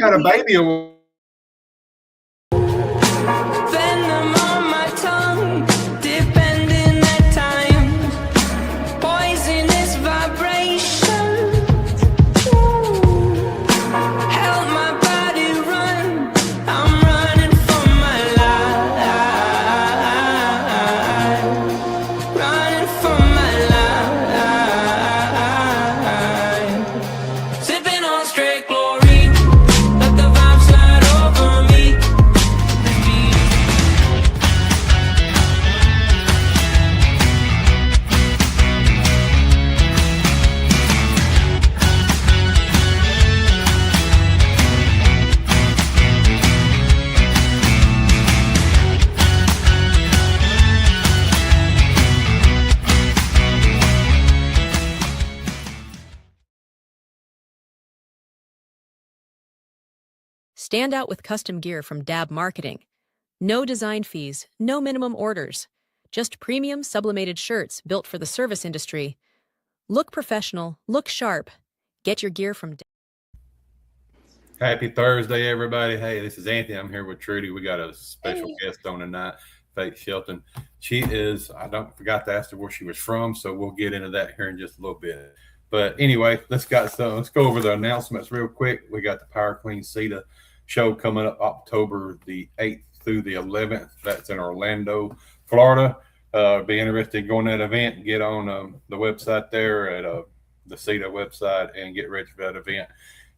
got a baby or Venom on my tongue, depending at times. Poisonous vibrations. Help my body run. I'm running for my life. Running for my life. Sipping on straight glory. Let the vibe slide over me. Stand out with custom gear from Dab Marketing. No design fees, no minimum orders. Just premium sublimated shirts built for the service industry. Look professional, look sharp. Get your gear from Happy Thursday, everybody. Hey, this is Anthony. I'm here with Trudy. We got a special guest on tonight, Faith Shelton. She is, forgot to ask her where she was from, so we'll get into that here in just a little bit. But anyway, let's go over the announcements real quick. We got the Power Clean CETA show coming up October the 8th through the 11th. That's in Orlando, Florida. Be interested in going to that event. Get on the website there at the CETA website and get ready for that event.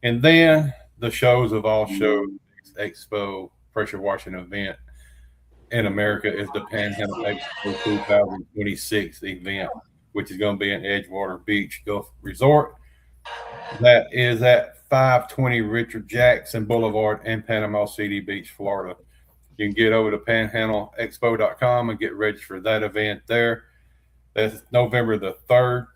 And then the shows of all shows, Expo pressure washing event in America is the Panhandle Expo 2026 event, which is going to be in Edgewater Beach Gulf Resort. That is at 520 Richard Jackson Boulevard in Panama City Beach, Florida. You can get over to panhandleexpo.com and get registered for that event there. That's November the 3rd,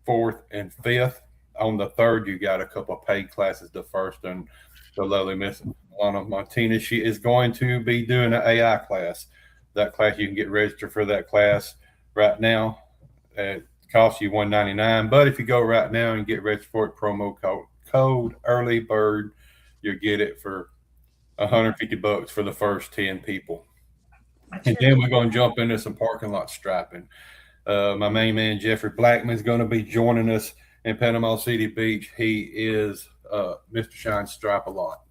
4th, and 5th. On the 3rd, you got a couple of paid classes. The first, and the lovely Miss Lana Martinez, she is going to be doing an AI class. That class, you can get registered for that class right now. It costs you $199, but if you go right now and get registered for it, promo code early bird, you'll get it for $150 for the first 10 people. And then we're going to jump into some parking lot striping. My main man Jeffrey Blackman is going to be joining us in Panama City Beach. He is Mr. Shine Stripe a Lot.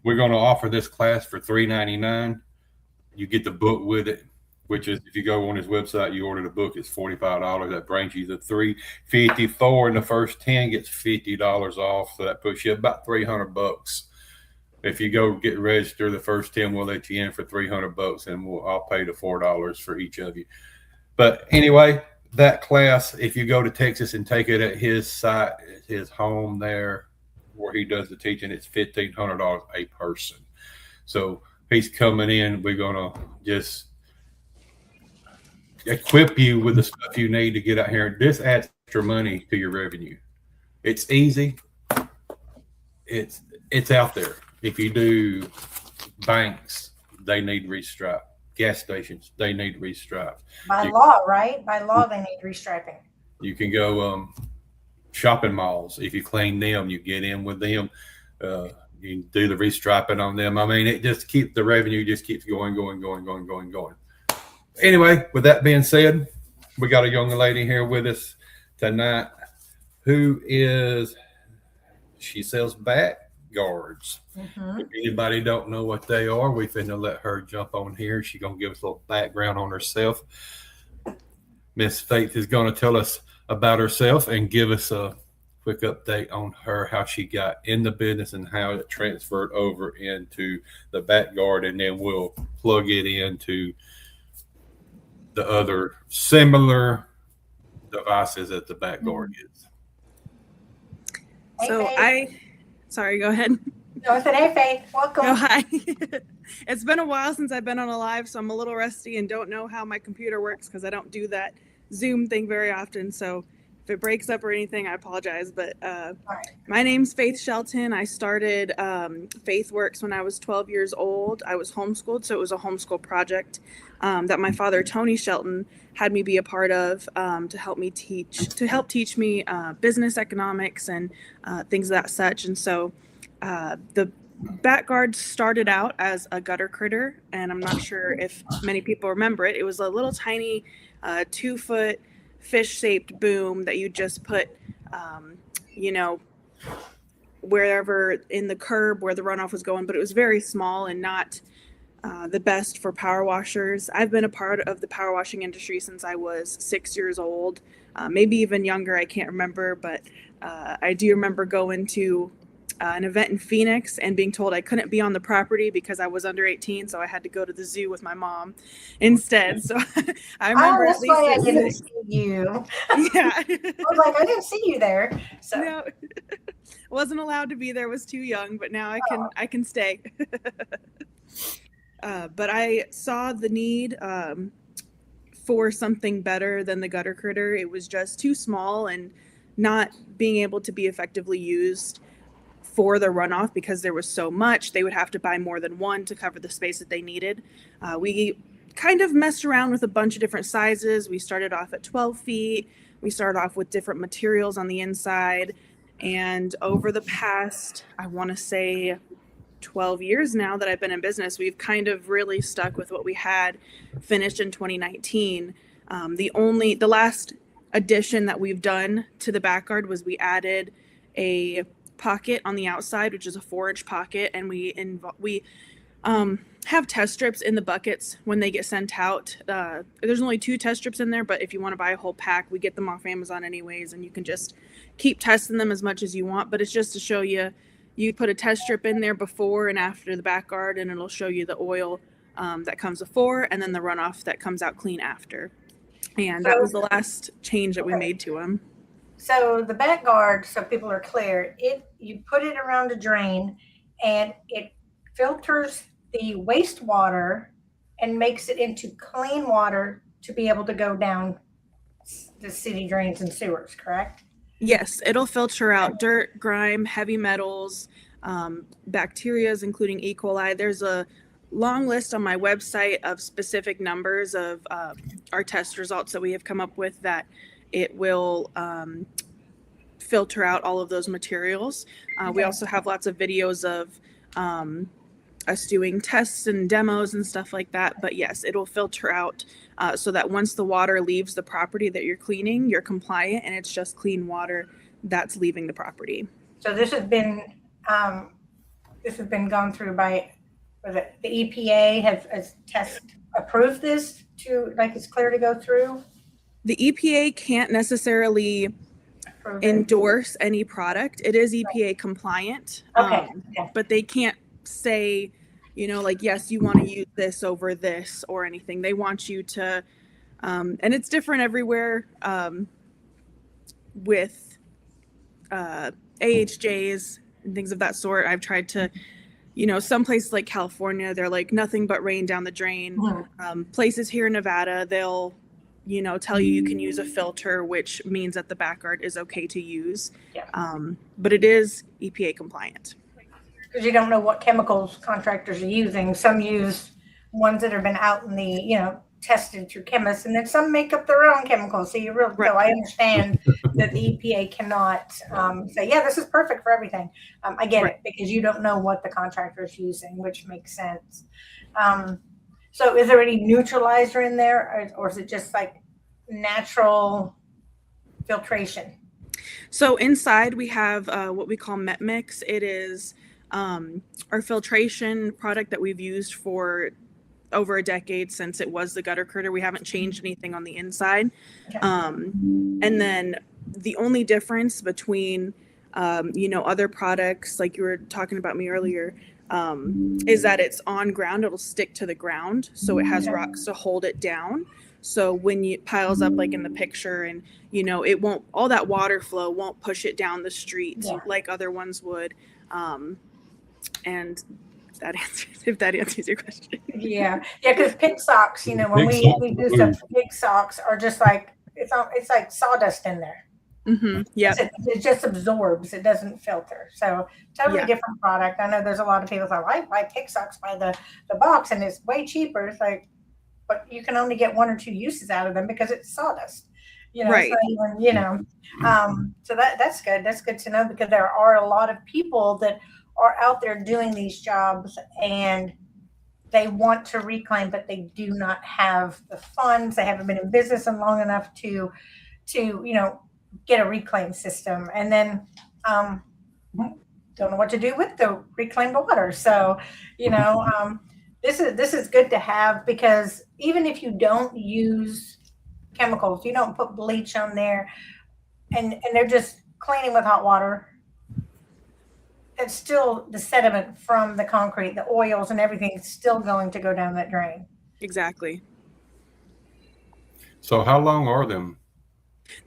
We're going to offer this class for $399. You get the book with it, which is, if you go on his website, you order the book, it's $45. That brings you to $354, and the first 10 gets $50 off. So that puts you about $300. If you go get registered, the first 10 will let you in for $300, and I'll pay the $4 for each of you. But anyway, that class, if you go to Texas and take it at his site, his home there where he does the teaching, it's $1,500 a person. So he's coming in. We're going to just equip you with the stuff you need to get out here. This adds extra money to your revenue. It's easy. It's out there. If you do banks, they need restripe. Gas stations, they need restripe. By law, right? By law, they need restriping. You can go shopping malls. If you clean them, you get in with them. You do the restriping on them. I mean, it just keeps the revenue just keeps going. Anyway, with that being said, we got a young lady here with us tonight she sells back guards. If anybody don't know what they are, we finna let her jump on here. She's gonna give us a little background on herself. Miss Faith is gonna tell us about herself and give us a quick update on her, how she got in the business and how it transferred over into the back guard, and then we'll plug it into the other similar devices that the back guard is. So sorry, go ahead. No, I said, hey, Faith, welcome. Oh, hi. It's been a while since I've been on a live, so I'm a little rusty and don't know how my computer works because I don't do that Zoom thing very often. So if it breaks up or anything, I apologize. But my name's Faith Shelton. I started FaithWorks when I was 12 years old. I was homeschooled, so it was a homeschool project that my father, Tony Shelton, had me be a part of to help teach me business economics and things of that such. And so The bat guard started out as a gutter critter, and I'm not sure if many people remember it. It was a little tiny 2-foot fish-shaped boom that you just put, you know, wherever in the curb where the runoff was going, but it was very small and not the best for power washers. I've been a part of the power washing industry since I was 6 years old, maybe even younger. I can't remember, but I do remember going to an event in Phoenix and being told I couldn't be on the property because I was under 18, so I had to go to the zoo with my mom instead. So I remember that's at least why I it didn't was- see you. yeah. I was like, I didn't see you there. So No, wasn't allowed to be there. Was too young, but now I can stay. But I saw the need for something better than the gutter critter. It was just too small and not being able to be effectively used for the runoff because there was so much. They would have to buy more than one to cover the space that they needed. We kind of messed around with a bunch of different sizes. We started off at 12 feet. We started off with different materials on the inside. And over the past, I want to say 12 years now that I've been in business, we've kind of really stuck with what we had finished in 2019. The last addition that we've done to the back guard was we added a pocket on the outside, which is a 4-inch pocket, and we have test strips in the buckets when they get sent out. There's only 2 test strips in there, but if you want to buy a whole pack, we get them off Amazon anyways, and you can just keep testing them as much as you want. But it's just to show you, you put a test strip in there before and after the back guard, and it'll show you the oil that comes before and then the runoff that comes out clean after. And that was the last change that we made to them. So the back guard, so people are clear, you put it around a drain and it filters the wastewater and makes it into clean water to be able to go down the city drains and sewers, correct? Yes, it'll filter out dirt, grime, heavy metals, bacterias, including E. coli. There's a long list on my website of specific numbers of our test results that we have come up with that it will filter out all of those materials. We also have lots of videos of us doing tests and demos and stuff like that. But yes, it'll filter out so that once the water leaves the property that you're cleaning, you're compliant and it's just clean water that's leaving the property. So this has been gone through by the EPA has approved this to, like, it's clear to go through? The EPA can't necessarily endorse any product. It is EPA compliant, Okay. but they can't say, you know, like, yes, you want to use this over this or anything. They want you to, and it's different everywhere with AHJs and things of that sort. I've tried to, you know, some places like California, they're like nothing but rain down the drain. Places here in Nevada, they'll, you know, tell you can use a filter, which means that the back guard is okay to use. Yeah. But it is EPA compliant. Because you don't know what chemicals contractors are using. Some use ones that have been out in the, you know, tested through chemists, and then some make up their own chemicals. So you really, so I understand that the EPA cannot say, yeah, this is perfect for everything. I get it, because you don't know what the contractor is using, which makes sense. So is there any neutralizer in there, or is it just like natural filtration? So inside we have what we call MetMix. It is our filtration product that we've used for over a decade since it was the gutter critter. We haven't changed anything on the inside. Okay. And then the only difference between, you know, other products, like you were talking about me earlier, is that it's on ground, it'll stick to the ground. So it has rocks to hold it down. So when it piles up, like in the picture, and, you know, it won't, all that water flow won't push it down the street like other ones would. And that answers, if that answers your question. Yeah, because pig socks, you know, when we do some pig socks are just like, it's like sawdust in there. Mm-hmm. Yeah. It just absorbs. It doesn't filter. So totally different product. I know there's a lot of people like, I buy pig socks by the box and it's way cheaper. It's like, but you can only get 1 or 2 uses out of them because it's sawdust. You know, right. So, you know, so that's good. That's good to know, because there are a lot of people that are out there doing these jobs and they want to reclaim, but they do not have the funds. They haven't been in business long enough to get a reclaim system. And then don't know what to do with the reclaimed water. So, this is good to have, because even if you don't use chemicals, you don't put bleach on there, and they're just cleaning with hot water, it's still the sediment from the concrete, the oils and everything is still going to go down that drain. Exactly. So how long are them?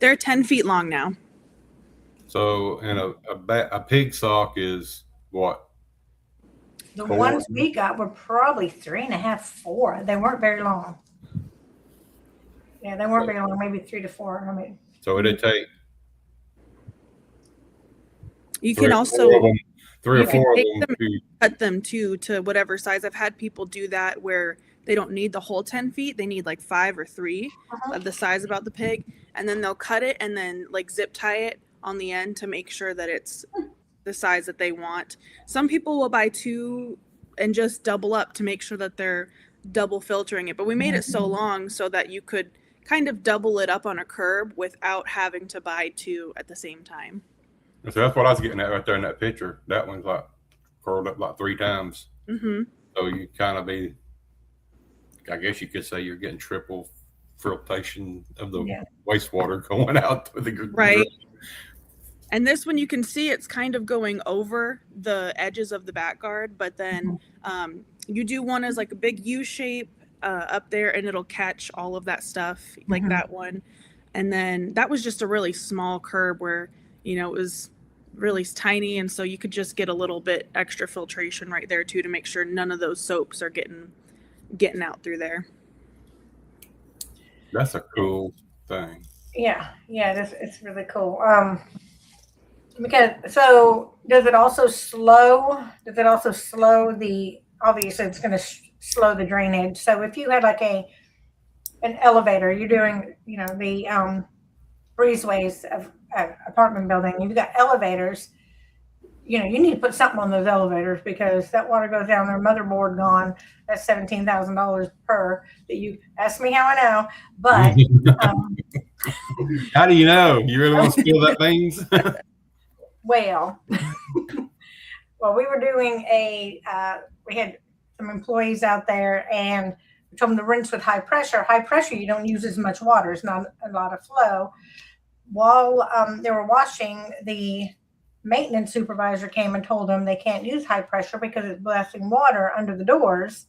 They're 10 feet long now. So, and a pig sock is what? The 4. ones we got were probably 3.5, 4. They weren't very long. Yeah, they weren't very long, maybe 3 to 4. I mean, So it'd take You three can or also four of them, three or you can four of take them them to, cut them to whatever size. I've had people do that where they don't need the whole 10 feet. They need like 5 or 3 of the size about the pig. And then they'll cut it and then like zip tie it on the end to make sure that it's the size that they want. Some people will buy 2 and just double up to make sure that they're double filtering it. But we made it so long so that you could kind of double it up on a curb without having to buy 2 at the same time. so that's what I was getting at right there in that picture. That one's like curled up like 3 times. Mm-hmm. So you kind of be, I guess you could say you're getting triple filtration of the wastewater going out to the Right. And this one, you can see it's kind of going over the edges of the back guard, but then you do one as like a big U shape up there, and it'll catch all of that stuff like that one. And then that was just a really small curb where, it was really tiny. And so you could just get a little bit extra filtration right there too, to make sure none of those soaps are getting out through there. That's a cool thing. Yeah, it's really cool. Because so does it also slow the, obviously it's going to slow the drainage. So if you had like an elevator, you're doing, the breezeways of apartment building, you've got elevators, you need to put something on those elevators, because that water goes down there, motherboard gone, that's $17,000 per. That you ask me how I know, but How do you know? You really want to spill that beans? well, we were doing we had some employees out there, and we told them to rinse with high pressure. High pressure, you don't use as much water. It's not a lot of flow. While they were washing, the maintenance supervisor came and told them they can't use high pressure because it's blasting water under the doors.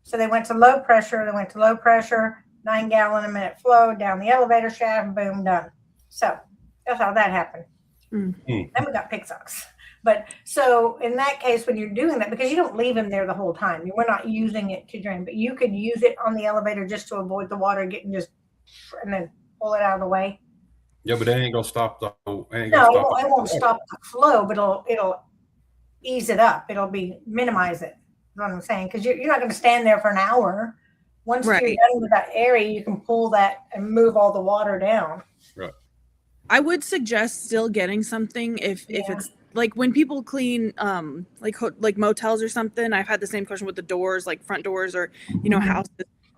So they went to low pressure. 9 gallon a minute flow down the elevator shaft, boom, done. So that's how that happened. Then we got pig socks. But so in that case, when you're doing that, because you don't leave them there the whole time, we're not using it to drain, but you could use it on the elevator just to avoid the water getting and then pull it out of the way. Yeah, but that ain't gonna stop the whole. It won't stop the flow, but it'll ease it up. It'll minimize it. Is what I'm saying, because you're not going to stand there for an hour. Once you're done with that area, you can pull that and move all the water down. Right. I would suggest still getting something if it's like when people clean like motels or something. I've had the same question with the doors, like front doors or houses.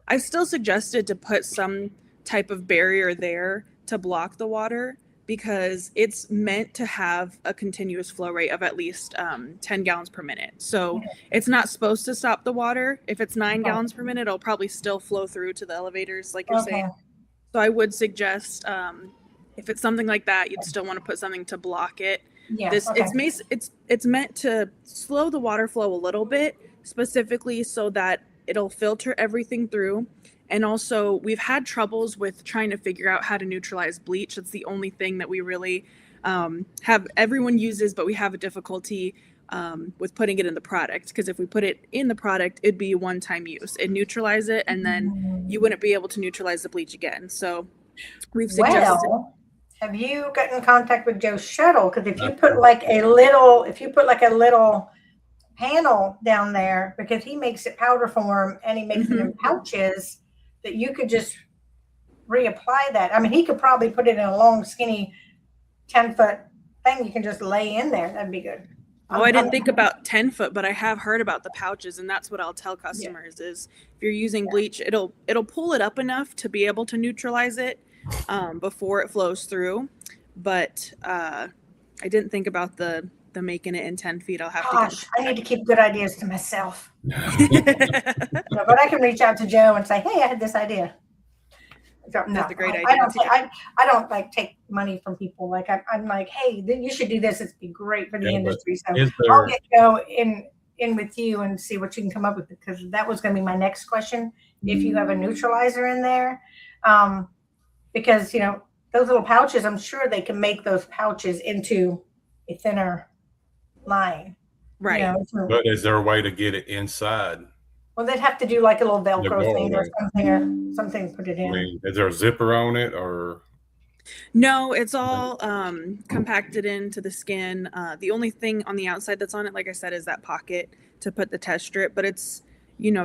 I've still suggested to put some type of barrier there to block the water, because it's meant to have a continuous flow rate of at least 10 gallons per minute. So it's not supposed to stop the water. If it's 9 gallons per minute, it'll probably still flow through to the elevators, like you're saying. So I would suggest if it's something like that, you'd still want to put something to block it. It's meant to slow the water flow a little bit, specifically so that it'll filter everything through. And also, we've had troubles with trying to figure out how to neutralize bleach. That's the only thing that we really everyone uses, but we have a difficulty with putting it in the product. Because if we put it in the product, it'd be one-time use. It'd neutralize it, and then you wouldn't be able to neutralize the bleach again. So we've suggested. Well, have you gotten in contact with Joe Shuttle? Because if you put like a little panel down there, because he makes it powder form and he makes it in pouches, that you could just reapply that. I mean, he could probably put it in a long, skinny 10-foot thing you can just lay in there. That'd be good. Oh, I didn't think about 10-foot, but I have heard about the pouches, and that's what I'll tell customers is if you're using bleach, it'll pull it up enough to be able to neutralize it before it flows through. But I didn't think about the making it in 10 feet. I'll have Gosh, I need to keep good ideas to myself. to. No, but I can reach out to Joe and say, hey, I had this idea. So, no, That's a great I idea, don't, too. I don't like take money from people. Like I'm like, hey, you should do this. It'd be great for the Yeah, but industry. So is I'll there, get Joe in with you and see what you can come up with, because that was going to be my next question. If you have a neutralizer in there, because those little pouches, I'm sure they can make those pouches into a thinner line. Right. but is there a way to get it inside? Well, they'd have to do like a little Velcro The thing or doorway. something to put it I in. mean, is there a zipper on it or? No, it's all compacted into the skin. The only thing on the outside that's on it, like I said, is that pocket to put the test strip, but it's,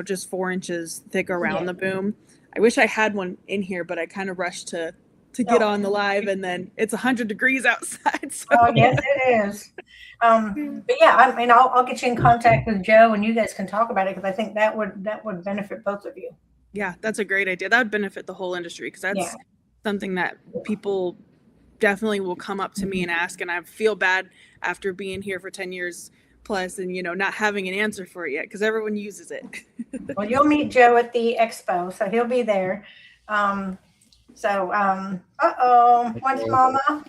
just 4 inches thick around the boom. I wish I had one in here, but I kind of rushed to get on the live, and then it's 100 degrees outside. So. Oh, yes, it is. But yeah, I mean, I'll get you in contact with Joe, and you guys can talk about it, because I think that would benefit both of you. Yeah, that's a great idea. That would benefit the whole industry, because that's something that people definitely will come up to me and ask, and I feel bad after being here for 10 years plus and not having an answer for it yet, because everyone uses it. Well, you'll meet Joe at the expo, so he'll be there. When's Mama?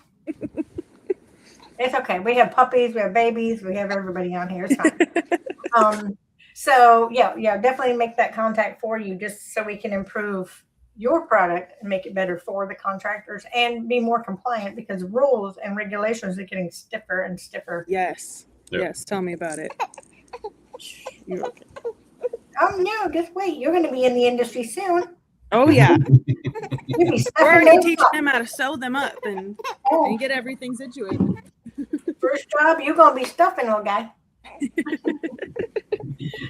It's okay. We have puppies, we have babies, we have everybody on here. It's fine. So definitely make that contact for you, just so we can improve your product and make it better for the contractors and be more compliant, because rules and regulations are getting stiffer and stiffer. Yes. Yep. Yes. Tell me about it. You're okay. No, just wait. You're going to be in the industry soon. Oh, yeah. You'll be We're already stuffing teaching those up. them how to sew them up and get everything situated. First job, you're going to be stuffing, little guy.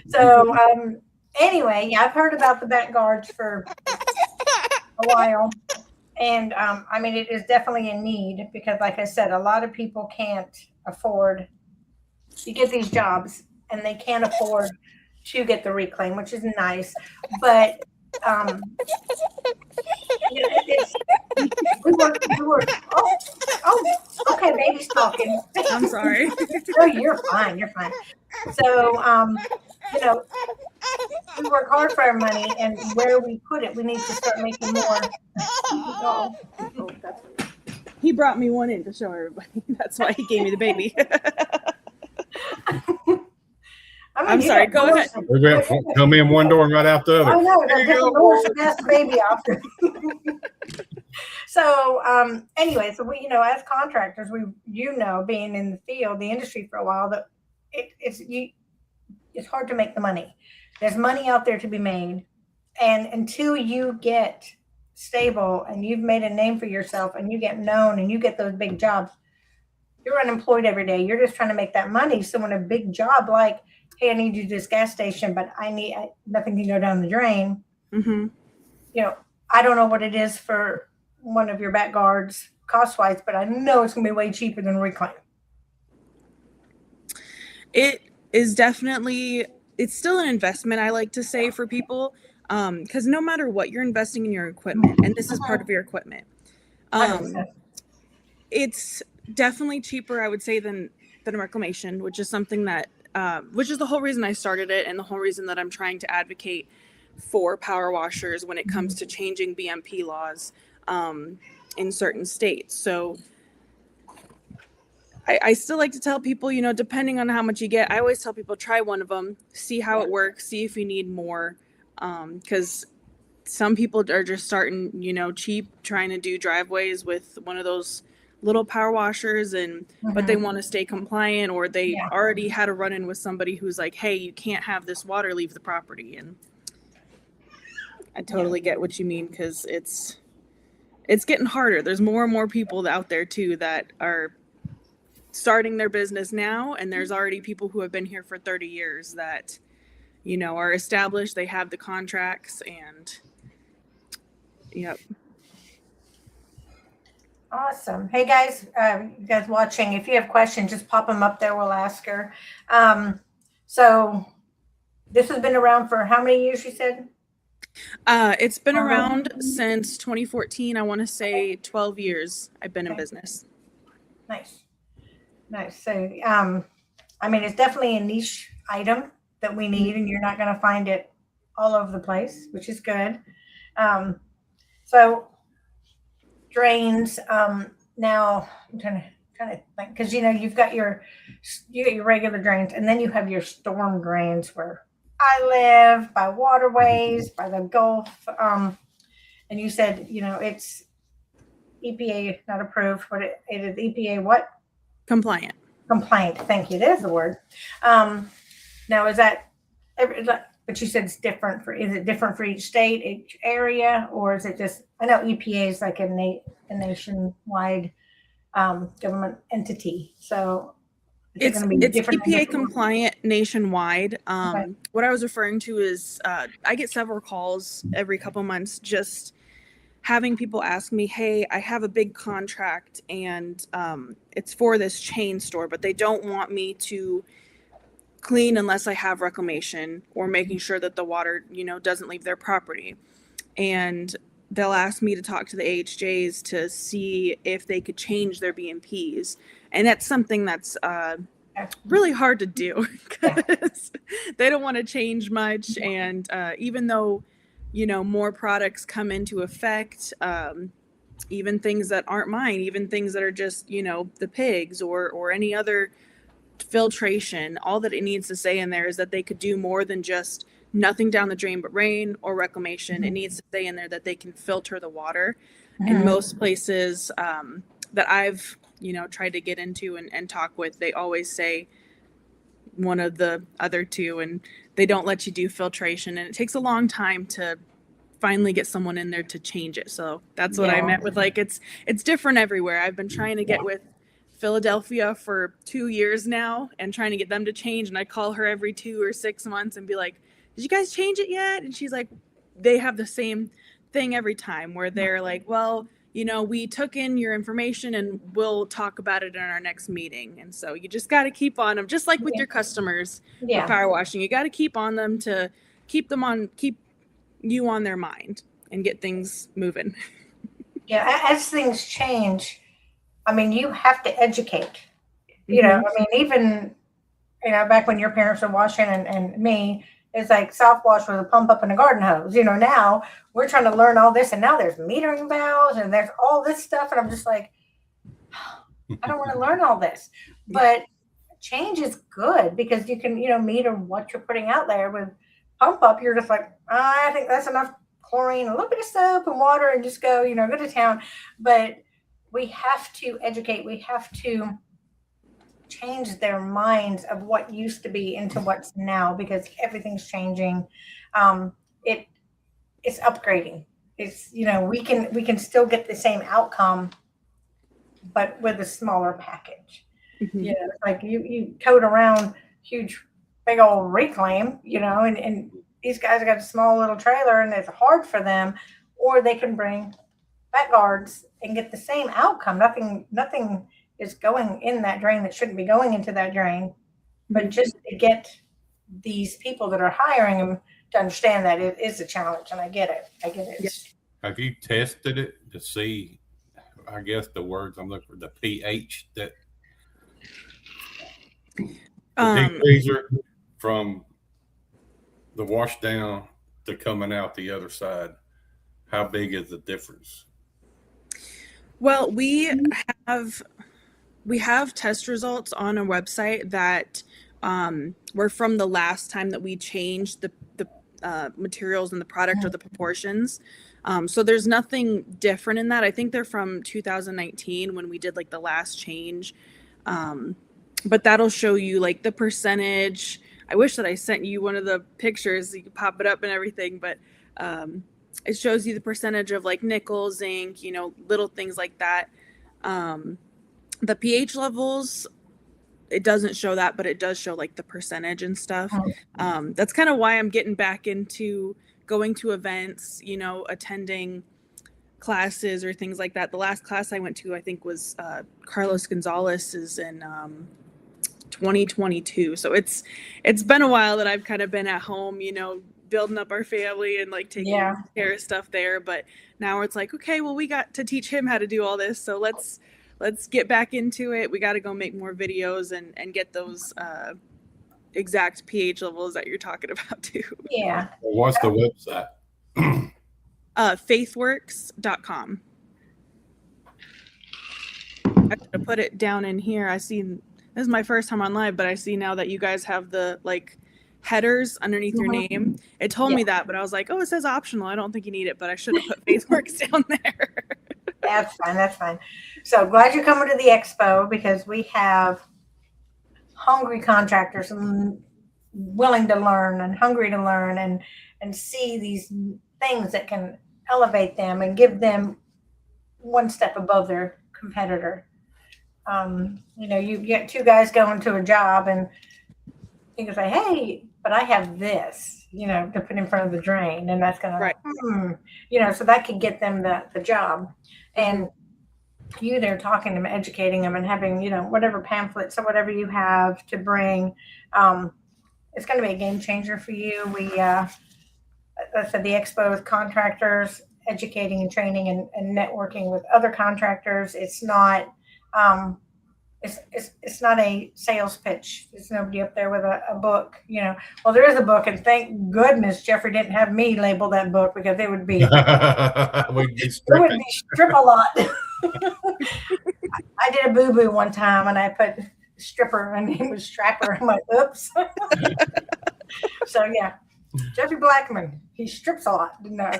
So, anyway, I've heard about the back guards for a while. And, I mean, it is definitely a need, because like I said, a lot of people can't afford to get these jobs, and they can't afford to get the reclaim, which is nice. But, we work. Okay, baby's talking. I'm sorry. No, you're fine. You're fine. So, we work hard for our money, and where we put it, we need to start making more. He brought me one in to show everybody. That's why he gave me the baby. I mean, I'm sorry, go ahead. We went come in one door and right out the other. I know, There the you different go. doors to pass the baby off. So, anyway, so we, as contractors, being in the field, the industry for a while, that it's hard to make the money. There's money out there to be made, and until you get stable and you've made a name for yourself and you get known and you get those big jobs, you're unemployed every day. You're just trying to make that money. So when a big job like, hey, I need you to this gas station, but nothing can go down the drain. Mm-hmm. I don't know what it is for one of your back guards cost-wise, but I know it's going to be way cheaper than reclaim. It is definitely, it's still an investment, I like to say, for people, because no matter what, you're investing in your equipment, and this is part of your equipment. It's definitely cheaper, I would say, than reclamation, which is something that, which is the whole reason I started it, and the whole reason that I'm trying to advocate for power washers when it comes to changing BMP laws in certain states. So I still like to tell people, depending on how much you get, I always tell people, try one of them, see how it works, see if you need more. Because some people are just starting, cheap, trying to do driveways with one of those little power washers, but they want to stay compliant, or they already had a run-in with somebody who's like, hey, you can't have this water leave the property. And I totally get what you mean, because it's getting harder. There's more and more people out there too that are starting their business now, and there's already people who have been here for 30 years that are established. They have the contracts, and Awesome. Hey guys, you guys watching, if you have questions, just pop them up there. We'll ask her. So this has been around for how many years, you said? It's been around since 2014. I want to say 12 years I've been in business. Nice. Nice. So, I mean, it's definitely a niche item that we need, and you're not going to find it all over the place, which is good. So drains, now I'm trying to think, because you've got your regular drains, and then you have your storm drains where I live by waterways, by the Gulf. And you said, it's EPA not approved. What it is EPA what? Compliant. Compliant. Thank you. There's the word. Now is that, but you said it's different is it different for each state, each area, or is it just, I know EPA is like a nationwide government entity. So it's EPA compliant nationwide. Okay. What I was referring to is I get several calls every couple months just having people ask me, hey, I have a big contract and it's for this chain store, but they don't want me to clean unless I have reclamation or making sure that the water, doesn't leave their property. And they'll ask me to talk to the AHJs to see if they could change their BMPs. And that's something that's really hard to do because they don't want to change much. And even though, more products come into effect, even things that aren't mine, even things that are just, the pigs or any other filtration, all that it needs to say in there is that they could do more than just nothing down the drain but rain or reclamation. Mm-hmm. It needs to say in there that they can filter the water. Mm-hmm. In most places that I've tried to get into and talk with, they always say one of the other two, and they don't let you do filtration, and it takes a long time to finally get someone in there to change it. So that's what I meant with it's different everywhere. I've been trying to get with Philadelphia for 2 years now and trying to get them to change, and I call her every 2 or 6 months and be like, did you guys change it yet? And she's like, they have the same thing every time where they're like, well, we took in your information and we'll talk about it in our next meeting. And so you just got to keep on them, just like with your customers with power washing. You got to keep on them to keep you on their mind and get things moving. Yeah, as things change, I mean, you have to educate. I mean, even back when your parents were washing and me, it's like South Wash with a pump up and a garden hose. Now we're trying to learn all this, and now there's metering valves and there's all this stuff, and I'm just like, I don't want to learn all this. But change is good because you can, meter what you're putting out there. With pump up, you're just like, I think that's enough chlorine, a little bit of soap and water, and just go, go to town. But we have to educate. We have to change their minds of what used to be into what's now, because everything's changing. It's upgrading. It's we can still get the same outcome, but with a smaller package. Mm-hmm. Like you tote around huge big old reclaim, and these guys got a small little trailer and it's hard for them, or they can bring back guards and get the same outcome. Nothing is going in that drain that shouldn't be going into that drain, but just to get these people that are hiring them to understand that it is a challenge. And I get it. Yes. Have you tested it to see, I guess the words I'm looking for, the pH that the deep freezer from the wash down to coming out the other side? How big is the difference? Well, we have test results on our website that were from the last time that we changed the materials and the product or the proportions. So there's nothing different in that. I think they're from 2019 when we did the last change. But that'll show you the percentage. I wish that I sent you one of the pictures so you could pop it up and everything, but it shows you the percentage of nickel, zinc, little things like that. The pH levels, it doesn't show that, but it does show the percentage and stuff. That's kind of why I'm getting back into going to events, attending classes or things like that. The last class I went to, I think, was Carlos Gonzalez is in 2022. So it's been a while that I've kind of been at home, you know, building up our family and like taking care of stuff there. But now it's like, okay, well, we got to teach him how to do all this. So let's get back into it. We got to go make more videos and get those exact pH levels that you're talking about too. Yeah. What's the website? Faithworks.com. I have to put it down in here. I see, this is my first time on live, but I see now that you guys have the like headers underneath your name. It told me that, but I was like, oh, it says optional. I don't think you need it, but I should have put Faithworks down there. That's fine. That's fine. So glad you're coming to the expo, because we have hungry contractors and willing to learn and hungry to learn and see these things that can elevate them and give them one step above their competitor. You know, you get two guys going to a job and you can say, hey, but I have this, you know, to put in front of the drain, and that's gonna, you know, so that could get them the job. And you there talking to them, educating them, and having, you know, whatever pamphlets or whatever you have to bring, it's going to be a game changer for you. We, I said the expo with contractors, educating and training and networking with other contractors. It's not, it's not a sales pitch. There's nobody up there with a book, you know. Well, there is a book, and thank goodness Jeffrey didn't have me label that book, because it would be strip a lot. I did a boo-boo one time and I put stripper and it was strapper. I'm like, oops. So yeah, Jeffrey Blackman, he strips a lot. No,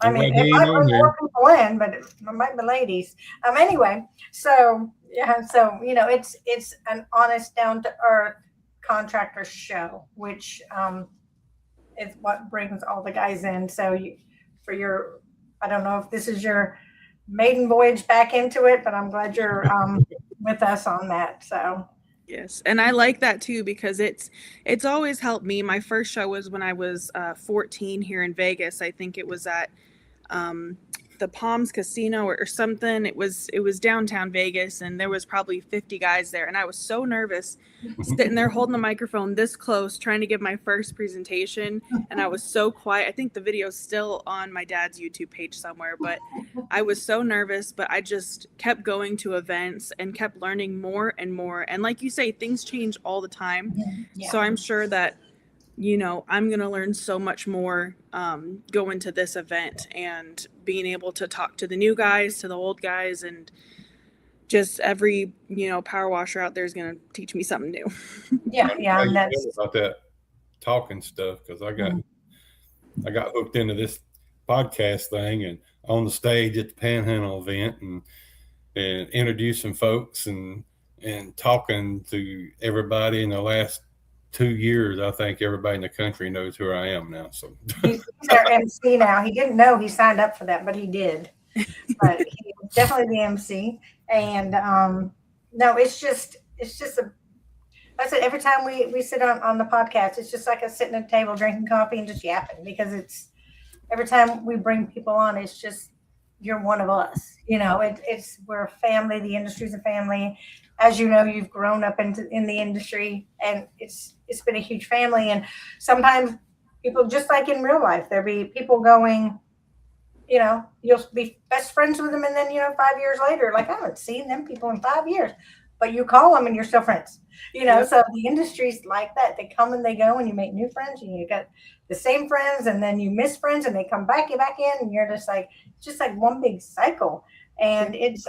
I mean, it might bring more people in, but it might be ladies. Anyway, so yeah, so you know, it's an honest, down to earth contractor show, which is what brings all the guys in. So for your, I don't know if this is your maiden voyage back into it, but I'm glad you're with us on that. So yes, and I like that too, because it's always helped me. My first show was when I was 14 here in Vegas. I think it was at the Palms Casino or something. It was downtown Vegas, and there was probably 50 guys there, and I was so nervous sitting there holding the microphone this close trying to give my first presentation, and I was so quiet. I think the video's still on my dad's YouTube page somewhere, but I was so nervous, but I just kept going to events and kept learning more and more. And like you say, things change all the time. So I'm sure that, you know, I'm going to learn so much more going to this event and being able to talk to the new guys, to the old guys, and just every, you know, power washer out there is going to teach me something new. Yeah. And that's about that talking stuff, because I got hooked into this podcast thing and on the stage at the Panhandle event and introducing folks and talking to everybody in the last 2 years. I think everybody in the country knows who I am now. So he's our MC now. He didn't know he signed up for that, but he did. But he's definitely the MC. And no, it's just I said, every time we sit on the podcast, it's just like us sitting at a table drinking coffee and just yapping, because it's every time we bring people on, it's just, you're one of us. You know, we're a family. The industry's a family. As you know, you've grown up in the industry, and it's been a huge family. And sometimes people, just like in real life, there'll be people going, you know, you'll be best friends with them, and then, you know, 5 years later, like, I haven't seen them people in 5 years, but you call them and you're still friends. You know, so the industry's like that. They come and they go, and you make new friends, and you got the same friends, and then you miss friends, and they come back in, and you're just like one big cycle. And it's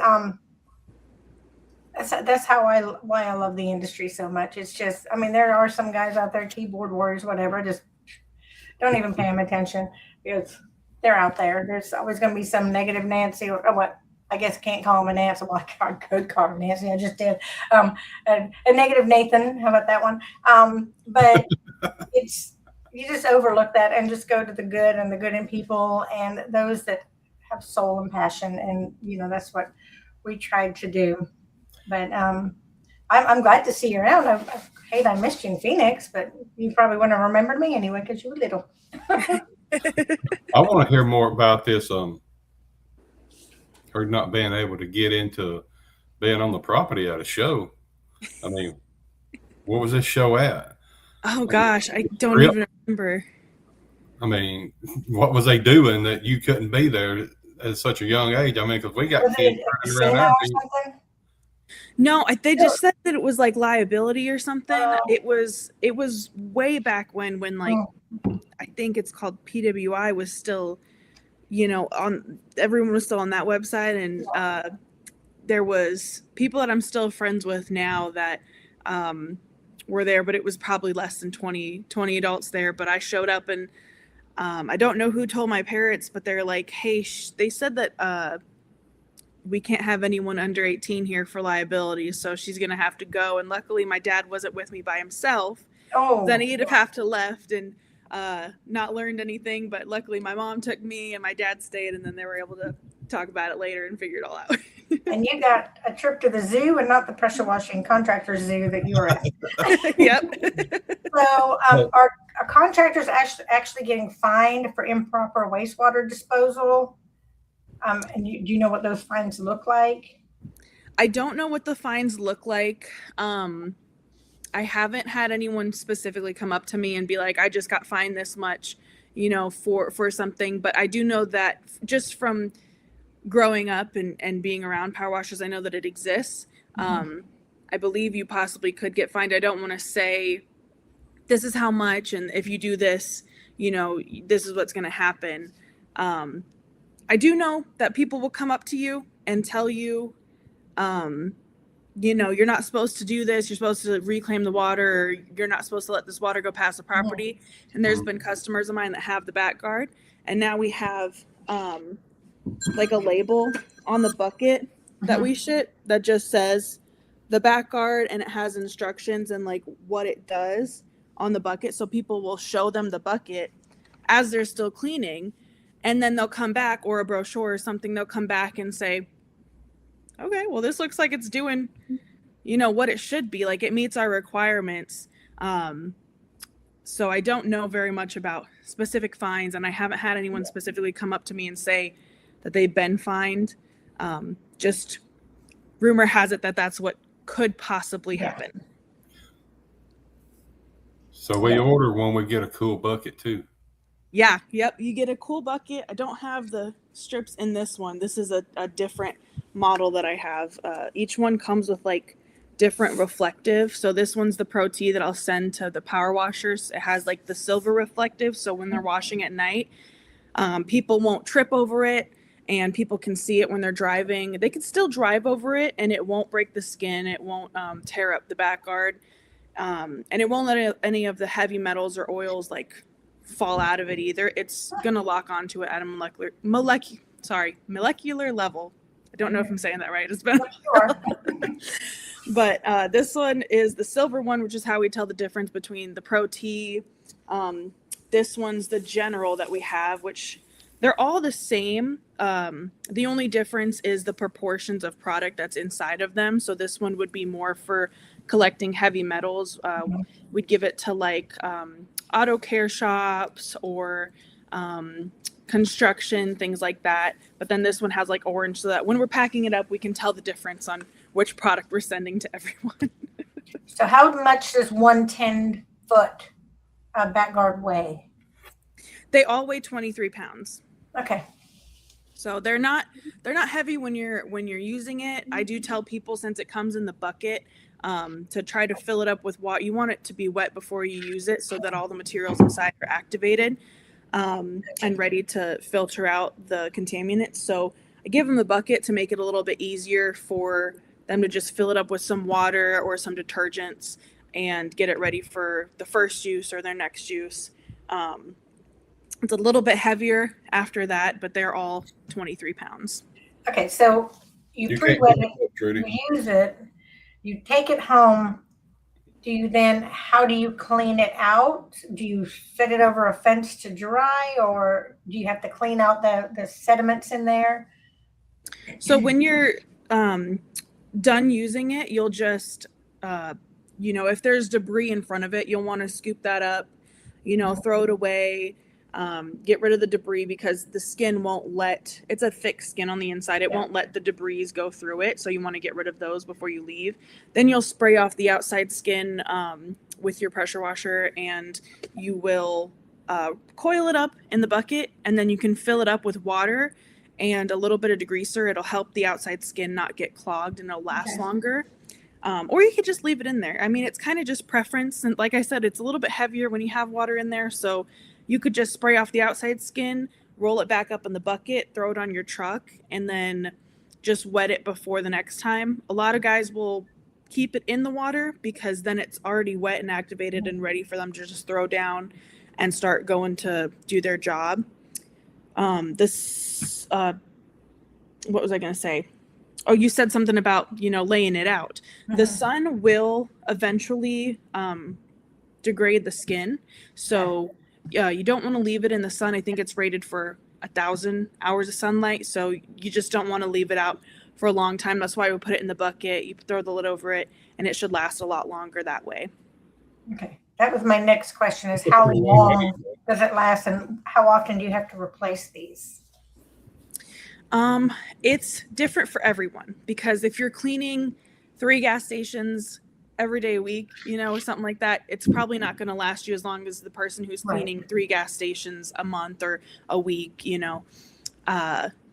that's why I love the industry so much. It's just, I mean, there are some guys out there, keyboard warriors, whatever, just don't even pay them attention, because they're out there. There's always going to be some negative Nancy, or what, I guess I can't call him a Nancy. Well, I could call him Nancy. I just did. A negative Nathan. How about that one? But you just overlook that and just go to the good and the good in people and those that have soul and passion. And, you know, that's what we tried to do. But I'm glad to see you around. I missed you in Phoenix, but you probably wouldn't have remembered me anyway, because you were little. I want to hear more about this her not being able to get into being on the property at a show. I mean, what was this show at? Oh gosh, I don't Real- even remember. I mean, what was they doing that you couldn't be there at such a young age? I mean, because we got Was kids it a running around casino our or feet. something? No, they just said that it was like liability or something. Oh. It was way back when like Oh. I think it's called PWI was still, on everyone was still on that website, and there was people that I'm still friends with now that were there, but it was probably less than 20 adults there. But I showed up, and I don't know who told my parents, but they're like, hey, they said that we can't have anyone under 18 here for liability, so she's gonna have to go. And luckily my dad wasn't with me by himself. Oh. Then he'd have to left and not learned anything, but luckily my mom took me and my dad stayed, and then they were able to talk about it later and figure it all out. And you got a trip to the zoo and not the pressure washing contractor zoo that you were at. Yep. So are contractors actually getting fined for improper wastewater disposal? And do you know what those fines look like? I don't know what the fines look like. I haven't had anyone specifically come up to me and be like, I just got fined this much, for something. But I do know that just from growing up and being around power washers, I know that it exists. I believe you possibly could get fined. I don't want to say this is how much, and if you do this, this is what's going to happen. I do know that people will come up to you and tell you, you're not supposed to do this. You're supposed to reclaim the water, or you're not supposed to let this water go past the property. And there's been customers of mine that have the back guard. And now we have like a label on the bucket that we ship that just says the back guard, and it has instructions and like what it does on the bucket. So people will show them the bucket as they're still cleaning. And then they'll come back, or a brochure or something, they'll come back and say, okay, well, this looks like it's doing, what it should be. Like, it meets our requirements. So I don't know very much about specific fines, and I haven't had anyone specifically come up to me and say that they've been fined. Just rumor has it that that's what could possibly happen. So we order one, we get a cool bucket too. Yeah, yep. You get a cool bucket. I don't have the strips in this one. This is a different model that I have. Each one comes with like different reflective. So this one's the Pro T that I'll send to the power washers. It has like the silver reflective. So when they're washing at night, people won't trip over it, and people can see it when they're driving. They can still drive over it, and it won't break the skin. It won't tear up the back guard. And it won't let any of the heavy metals or oils like fall out of it either. It's gonna lock onto it at a molecular level. I don't know if I'm saying that right. It's been but this one is the silver one, which is how we tell the difference between the Pro T. This one's the general that we have, which they're all the same. The only difference is the proportions of product that's inside of them. So this one would be more for collecting heavy metals. We'd give it to like auto care shops or construction, things like that. But then this one has like orange, so that when we're packing it up, we can tell the difference on which product we're sending to everyone. So how much does one 10-foot back guard weigh? They all weigh 23 pounds. Okay. So they're not heavy when you're using it. I do tell people, since it comes in the bucket, to try to fill it up with water. You want it to be wet before you use it, so that all the materials inside are activated and ready to filter out the contaminants. So I give them the bucket to make it a little bit easier for them to just fill it up with some water or some detergents and get it ready for the first use or their next use. It's a little bit heavier after that, but they're all 23 pounds. Okay, so you pre-wet it, you use it, you take it home. How do you clean it out? Do you set it over a fence to dry, or do you have to clean out the sediments in there? So when you're done using it, you'll just, if there's debris in front of it, you'll want to scoop that up, throw it away. Get rid of the debris because the skin won't let, it's a thick skin on the inside. It won't let the debris go through it. So you want to get rid of those before you leave. Then you'll spray off the outside skin with your pressure washer, and you will coil it up in the bucket, and then you can fill it up with water and a little bit of degreaser. It'll help the outside skin not get clogged, and it'll last longer. Or you could just leave it in there. I mean, it's kind of just preference. And like I said, it's a little bit heavier when you have water in there. So you could just spray off the outside skin, roll it back up in the bucket, throw it on your truck, and then just wet it before the next time. A lot of guys will keep it in the water because then it's already wet and activated and ready for them to just throw down and start going to do their job. What was I going to say? Oh, you said something about, laying it out. The sun will eventually degrade the skin. So you don't want to leave it in the sun. I think it's rated for 1,000 hours of sunlight. So you just don't want to leave it out for a long time. That's why we put it in the bucket. You throw the lid over it, and it should last a lot longer that way. Okay. That was my next question, is how long does it last, and how often do you have to replace these? It's different for everyone, because if you're cleaning 3 gas stations every day a week, or something like that, it's probably not going to last you as long as the person who's cleaning 3 gas stations a month or a week.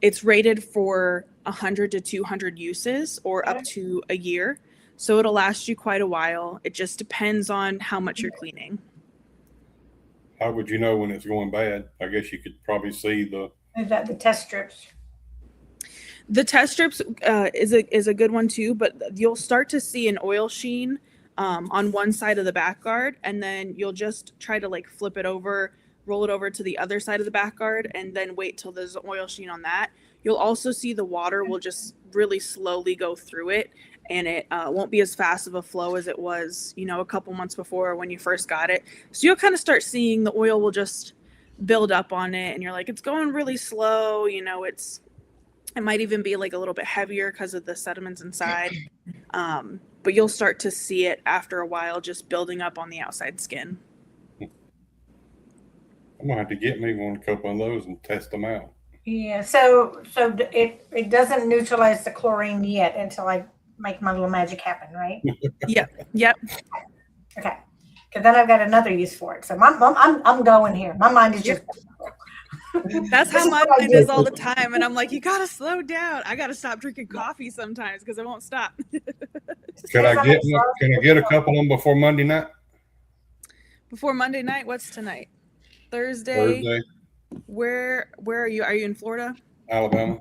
It's rated for 100 to 200 uses or up to a year. So it'll last you quite a while. It just depends on how much you're cleaning. How would you know when it's going bad? I guess you could probably see the test strips. The test strips is a good one too, but you'll start to see an oil sheen on one side of the back guard, and then you'll just try to flip it over, roll it over to the other side of the back guard, and then wait till there's an oil sheen on that. You'll also see the water will just really slowly go through it, and it won't be as fast of a flow as it was, a couple months before when you first got it. So you'll kind of start seeing the oil will just build up on it, and you're like, it's going really slow. It might even be a little bit heavier because of the sediments inside. But you'll start to see it after a while just building up on the outside skin. I'm gonna have to get me a couple of those and test them out. Yeah, so it doesn't neutralize the chlorine yet until I make my little magic happen, right? Yep. Okay, because then I've got another use for it. So I'm going here. My mind is just. That's how my mind is all the time, and I'm like, you gotta slow down. I gotta stop drinking coffee sometimes because it won't stop. Can I get a couple of them before Monday night? Before Monday night? What's tonight? Thursday. Where are you? Are you in Florida? Alabama.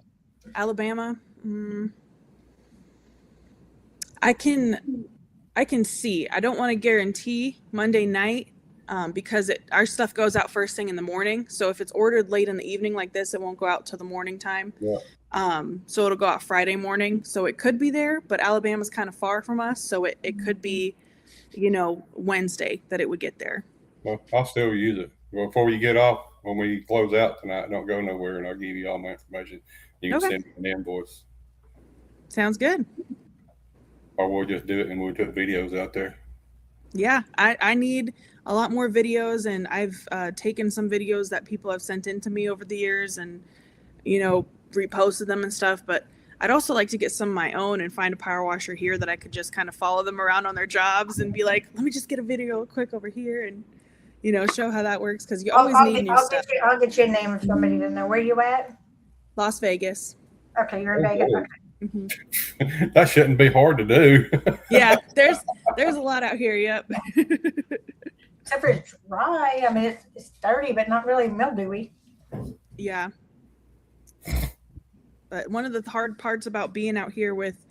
I can see. I don't want to guarantee Monday night because our stuff goes out first thing in the morning. So if it's ordered late in the evening like this, it won't go out till the morning time. Yeah. So it'll go out Friday morning. So it could be there, but Alabama's kind of far from us. So it could be, Wednesday that it would get there. Well, I'll still use it. Well, before you get off, when we close out tonight, don't go nowhere, and I'll give you all my information. You can send me an invoice. Sounds good. Or we'll just do it and we'll put videos out there. Yeah, I need a lot more videos, and I've taken some videos that people have sent in to me over the years and, reposted them and stuff. But I'd also like to get some of my own and find a power washer here that I could just kind of follow them around on their jobs and be like, let me just get a video quick over here and, show how that works, because you always need new stuff. I'll get you a name of somebody to know. Where you at? Las Vegas. Okay, you're in Vegas. Okay. Mm-hmm. That shouldn't be hard to do. Yeah, there's a lot out here. Yep. Except for it's dry. I mean, it's dirty, but not really mildewy. Yeah. But one of the hard parts about being out here with,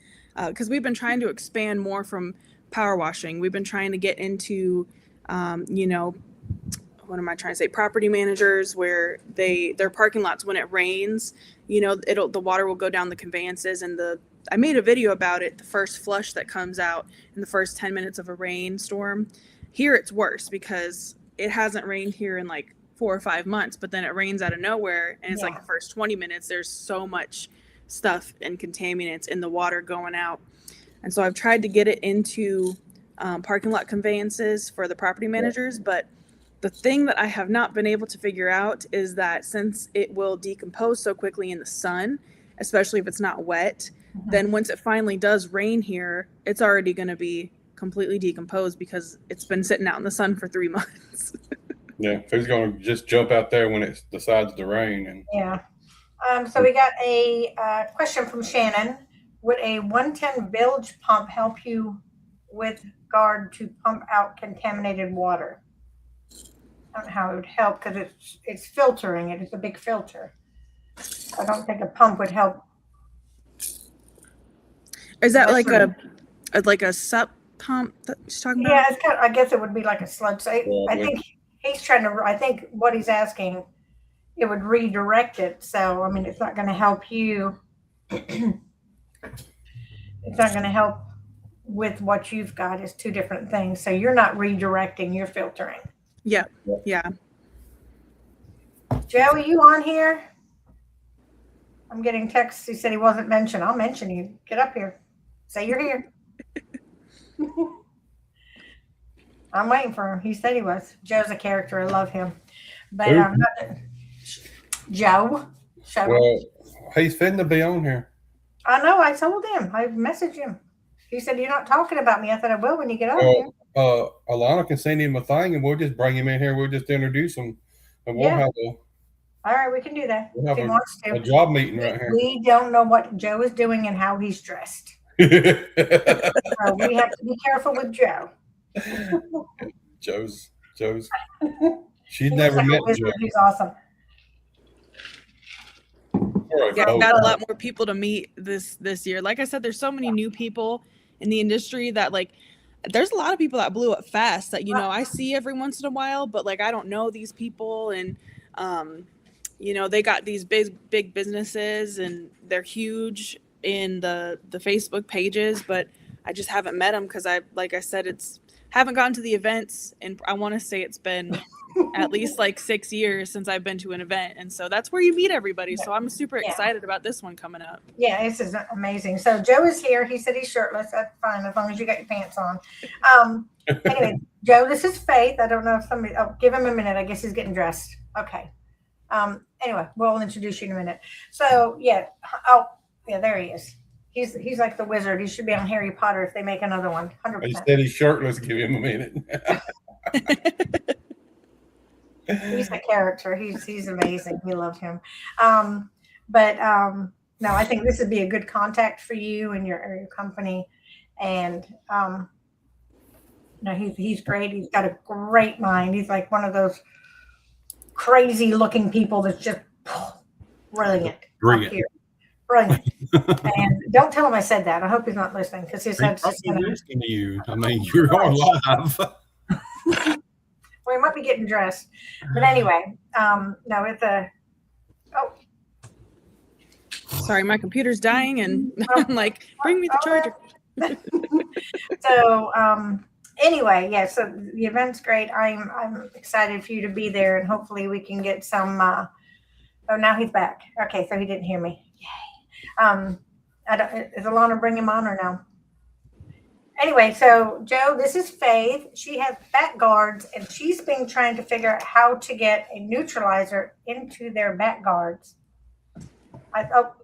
because we've been trying to expand more from power washing. We've been trying to get into, what am I trying to say? Property managers, where their parking lots, when it rains, the water will go down the conveyances, and I made a video about it. The first flush that comes out in the first 10 minutes of a rainstorm. Here it's worse because it hasn't rained here in 4 or 5 months, but then it rains out of nowhere, and it's the first 20 minutes, there's so much stuff and contaminants in the water going out. And so I've tried to get it into parking lot conveyances for the property managers, but The thing that I have not been able to figure out is that since it will decompose so quickly in the sun, especially if it's not wet, then once it finally does rain here, it's already going to be completely decomposed because it's been sitting out in the sun for 3 months. Yeah, who's going to just jump out there when it decides to rain? And Yeah. So we got a question from Shannon. Would a 110 bilge pump help you with guard to pump out contaminated water? I don't know how it would help because it's filtering it. It's a big filter. I don't think a pump would help. Is that like a sup pump that she's talking about? Yeah, it's kind of, I guess it would be like a sludge. So I think he's trying to. I think what he's asking, it would redirect it. So I mean, it's not going to help you. It's not going to help with what you've got. It's two different things. So you're not redirecting. You're filtering. Yeah. Joe, are you on here? I'm getting texts. He said he wasn't mentioned. I'll mention you. Get up here. Say you're here. I'm waiting for him. He said he was. Joe's a character. I love him. But Joe. well, he's fitting to be on here. I know. I told him. I messaged him. He said, "You're not talking about me." I thought I will when you get on here. Alana can send him a thing, and we'll just bring him in here. We'll just introduce him, and we'll have All right, we can do that we'll if have he wants to. a job meeting right here. We don't know what Joe is doing and how he's dressed. So we have to be careful with Joe. Joe's. She's He never looks like met a wizard. Joe. He's awesome. Yeah, I've got a lot more people to meet this year. Like I said, there's so many new people in the industry that there's a lot of people that blew up fast that, I see every once in a while, but I don't know these people. And, they got these big businesses and they're huge in the Facebook pages, but I just haven't met them because like I said, haven't gone to the events. And I want to say it's been at least 6 years since I've been to an event. And so that's where you meet everybody. So I'm super excited about this one coming up. Yeah, this is amazing. So Joe is here. He said he's shirtless. That's fine as long as you got your pants on. Anyway, Joe, this is Faith. I don't know if somebody, give him a minute. I guess he's getting dressed. Okay. Anyway, we'll introduce you in a minute. So yeah. Oh, yeah, there he is. He's like the wizard. He should be on Harry Potter if they make another one. 100%. He said he's shirtless. Give him a minute. He's a character. He's amazing. We love him. No, I think this would be a good contact for you and your company. And he's great. He's got a great mind. He's like one of those crazy looking people that's just brilliant. Brilliant. And don't tell him I said that. I hope he's not listening because his head's just listening to you. I mean, you're on live. Well, he might be getting dressed. But anyway, no, it's a. Oh. Sorry, my computer's dying, and I'm like, bring me the charger. So, anyway, yeah. So the event's great. I'm excited for you to be there, and hopefully we can get some. Oh, now he's back. Okay, so he didn't hear me. Yay. Is Alana bring him on or no? Anyway, so Joe, this is Faith. She has back guards, and she's been trying to figure out how to get a neutralizer into their back guards.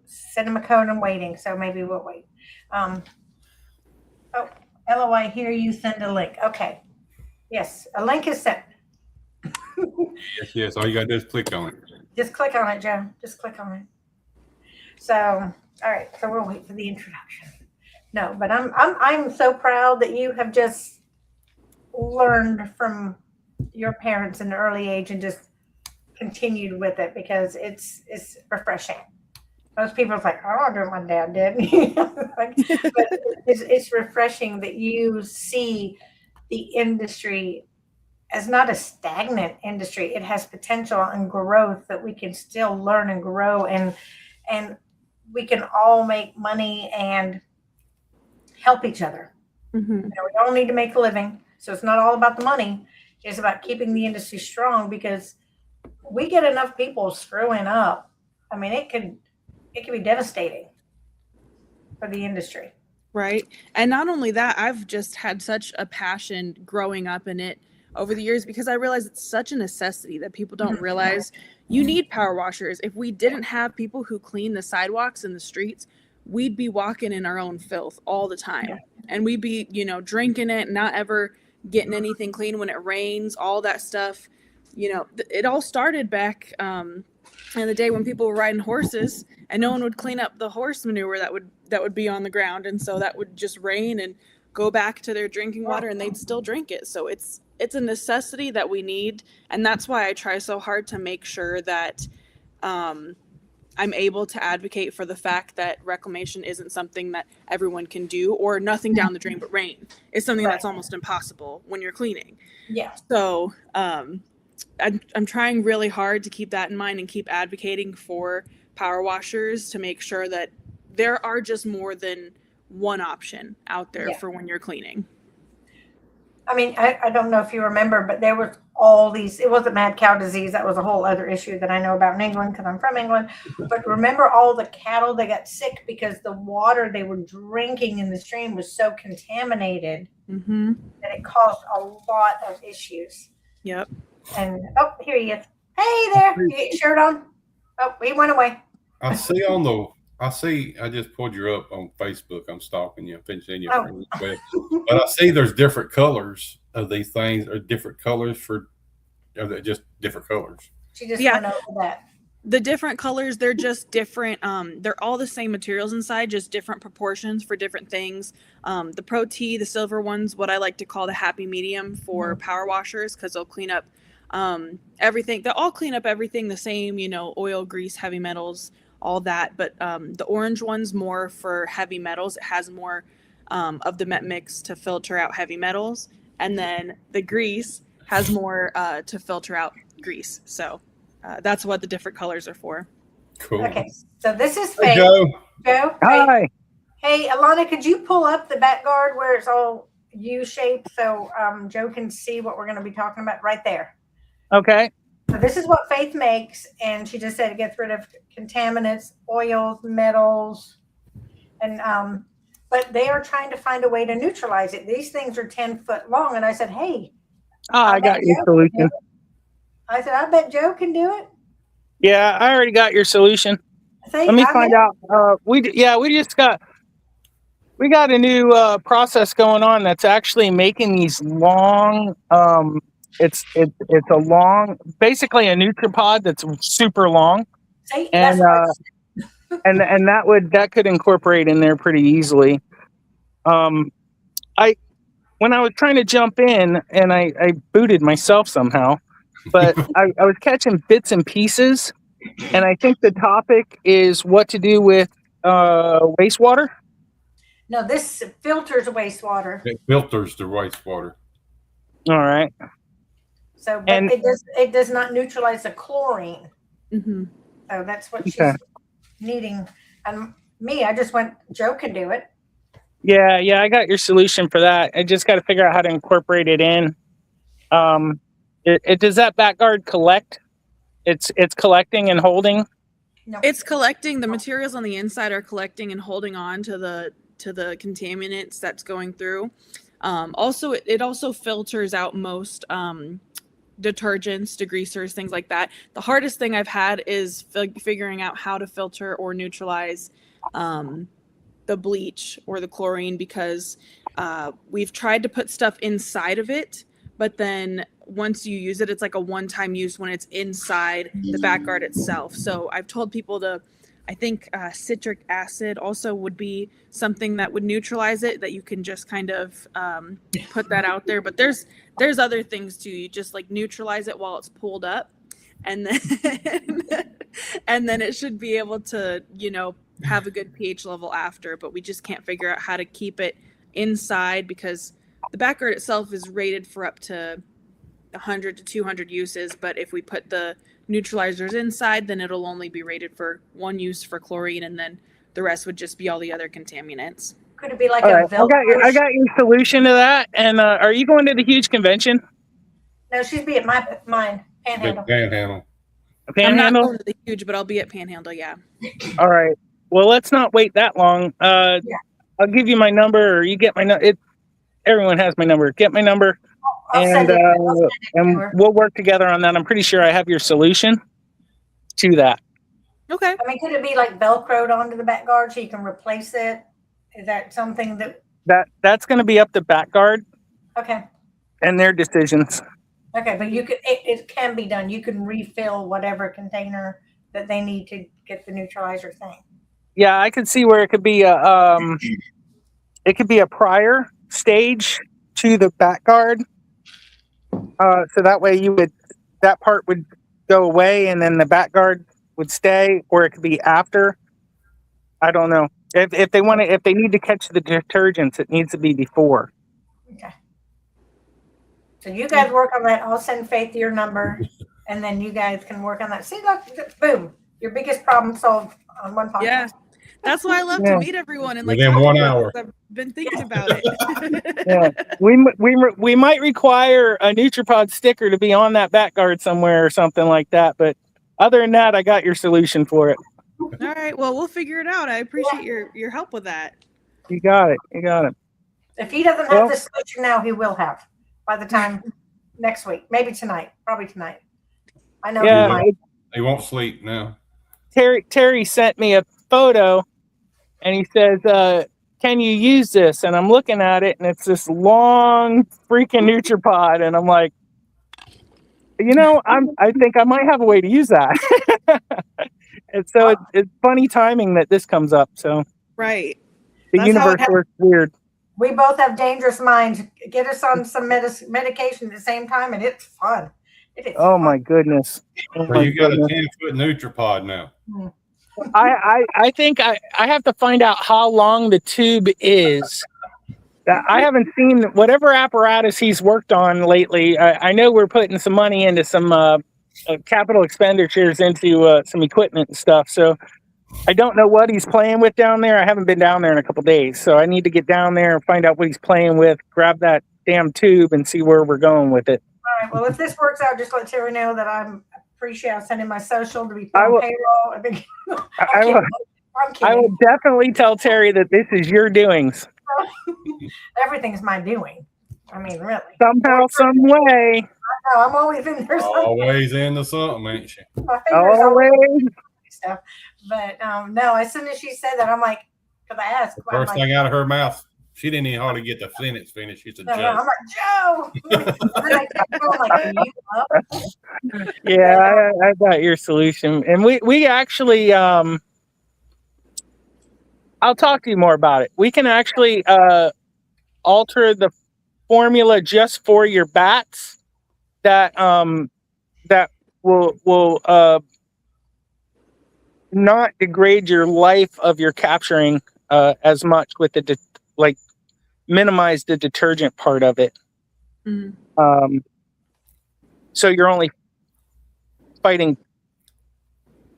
Send them a code. I'm waiting, so maybe we'll wait. LOI, hear you, send a link. Okay. Yes, a link is sent. Yes. All you got to do is click on it. Just click on it, Joe. Just click on it. So, all right. So we'll wait for the introduction. No, but I'm so proud that you have just learned from your parents in an early age and just continued with it because it's refreshing. Most people are like, I don't do what my dad did. But it's refreshing that you see the industry as not a stagnant industry. It has potential and growth that we can still learn and grow and we can all make money and help each other. Mm-hmm. We all need to make a living. So it's not all about the money. It's about keeping the industry strong because we get enough people screwing up. I mean, it could be devastating for the industry. Right. And not only that, I've just had such a passion growing up in it over the years because I realize it's such a necessity that people don't realize. You need power washers. If we didn't have people who clean the sidewalks and the streets, we'd be walking in our own filth all the time. And we'd be, drinking it, not ever getting anything clean when it rains, all that stuff. It all started back in the day when people were riding horses and no one would clean up the horse manure that would be on the ground. And so that would just rain and go back to their drinking water and they'd still drink it. So it's a necessity that we need. And that's why I try so hard to make sure that I'm able to advocate for the fact that reclamation isn't something that everyone can do, or nothing down the drain but rain is something that's almost impossible when you're cleaning. Yeah. So I'm trying really hard to keep that in mind and keep advocating for power washers to make sure that there are just more than one option out there for when you're cleaning. I mean, I don't know if you remember, but there was all these, it wasn't mad cow disease. That was a whole other issue that I know about in England because I'm from England. But remember all the cattle that got sick because the water they were drinking in the stream was so contaminated that it caused a lot of issues. Yep. And, oh, here he is. Hey there. You get your shirt on? Oh, he went away. I just pulled you up on Facebook. I'm stalking you. I'm finishing your friend request. But I see there's different colors of these things, or different colors are they just different colors? She just went over that. The different colors, they're just different. They're all the same materials inside, just different proportions for different things. The Pro T, the silver ones, what I like to call the happy medium for power washers, because they'll clean up everything. They'll all clean up everything the same, oil, grease, heavy metals, all that. But the orange one's more for heavy metals. It has more of the met mix to filter out heavy metals. And then the grease has more to filter out grease. So that's what the different colors are for. Cool. Okay, so this is Hey, Faith. Joe. Joe? Hi. Hey, Alana, could you pull up the back guard where it's all U-shaped so Joe can see what we're going to be talking about right there? Okay. So this is what Faith makes, and she just said it gets rid of contaminants, oils, metals, and but they are trying to find a way to neutralize it. These things are 10 foot long, and I said, hey. I got your solution. I said, I bet Joe can do it. Yeah, I already got your solution. See, Let me find out. We got a new process going on that's actually making these long. It's a long, basically a NutriPod that's super long, See, and and that could incorporate in there pretty easily. When I was trying to jump in, and I booted myself somehow, but I was catching bits and pieces, and I think the topic is what to do with wastewater. No, this filters wastewater. It filters the wastewater. All right. So, but And- it does not neutralize the chlorine. Mm-hmm. So that's what she's Okay. needing. And me, I just went, Joe can do it. Yeah, I got your solution for that. I just got to figure out how to incorporate it in. It does that back guard collect? It's collecting and holding. No, It's collecting, the materials on the inside are collecting and holding on to the contaminants that's going through. Also, it also filters out most detergents, degreasers, things like that. The hardest thing I've had is figuring out how to filter or neutralize the bleach or the chlorine, because we've tried to put stuff inside of it, but then once you use it, it's like a one-time use when it's inside the back guard itself. So I've told people I think citric acid also would be something that would neutralize it, that you can just kind of put that out there. But there's other things too. You just like neutralize it while it's pulled up, and then and then it should be able to, have a good pH level after. But we just can't figure out how to keep it inside, because the back guard itself is rated for up to 100 to 200 uses. But if we put the neutralizers inside, then it'll only be rated for one use for chlorine, and then the rest would just be all the other contaminants. could it be like All a right. I got your solution to that. And are you going to the huge convention? No, she'd be at mine, Big Panhandle. panhandle. I'm not Panhandle? going to the huge, but I'll be at Panhandle. Yeah. All right. Well, let's not wait that long. I'll give you my number, or you get my number. Everyone has my number. Get my number. I'll send it. I'll send it to and her. we'll work together on that. I'm pretty sure I have your solution to that. Okay. I mean, could it be like Velcroed onto the back guard so you can replace it? Is that something that, That's going to be up to Backguard okay. and their decisions. Okay, but you could, it can be done. You can refill whatever container that they need to get the neutralizer thing. Yeah, I could see where it could be a prior stage to the Backguard. So that way that part would go away and then the Backguard would stay, or it could be after. I don't know. If they need to catch the detergents, it needs to be before. Okay. So you guys work on that. I'll send Faith your number and then you guys can work on that. See, look, boom, your biggest problem solved on one podcast. Yeah. That's why I love Yeah. to meet everyone and like Within talk 1 about hour. this. I've been thinking about it. Yeah, we might require a NutriPod sticker to be on that Backguard somewhere or something like that. But other than that, I got your solution for it. All right. Well, we'll figure it out. I appreciate your help with that. You got it. You got it. If he doesn't Well- have the solution now, he will have by the time next week, maybe tonight, probably tonight. I know he Yeah, might. He won't sleep now. Terry sent me a photo, and he says, "Can you use this?" And I'm looking at it, and it's this long freaking NutriPod, and I'm like, I think I might have a way to use that. And so it's funny timing that this comes up. So Right. the That's how it universe hap- works weird. We both have dangerous minds. Get us on some medication at the same time, and it's fun. It is. Oh fun. my goodness. Oh Well, my you got a goodness. 10-foot Nutripod now. I think I have to find out how long the tube is. I haven't seen whatever apparatus he's worked on lately. I know we're putting some money into some capital expenditures into some equipment and stuff. So I don't know what he's playing with down there. I haven't been down there in a couple days. So I need to get down there and find out what he's playing with, grab that damn tube and see where we're going with it. All right. Well, if this works out, just let Terry know that I'm appreciate. I'll send him my social to be I on will- payroll. I think. I will, I'm I will kidding. definitely tell Terry that this is your doings. Everything's my doing. I mean, really. Somehow, some way, No, I'm always in there. Always into something, ain't she? My fingers always always. stuff. But no, as soon as she said that, I'm like, because I asked. I'm First like, thing out of her mouth, she didn't even hardly get the sentence finished. She said, no, Joe. I'm like, Joe. And then I kept going, like, are you up? Yeah, I got your solution, and we actually I'll talk to you more about it. We can actually alter the formula just for your bats that that will not degrade your life of your capturing as much with the minimize the detergent part of it. Mhm. So you're only fighting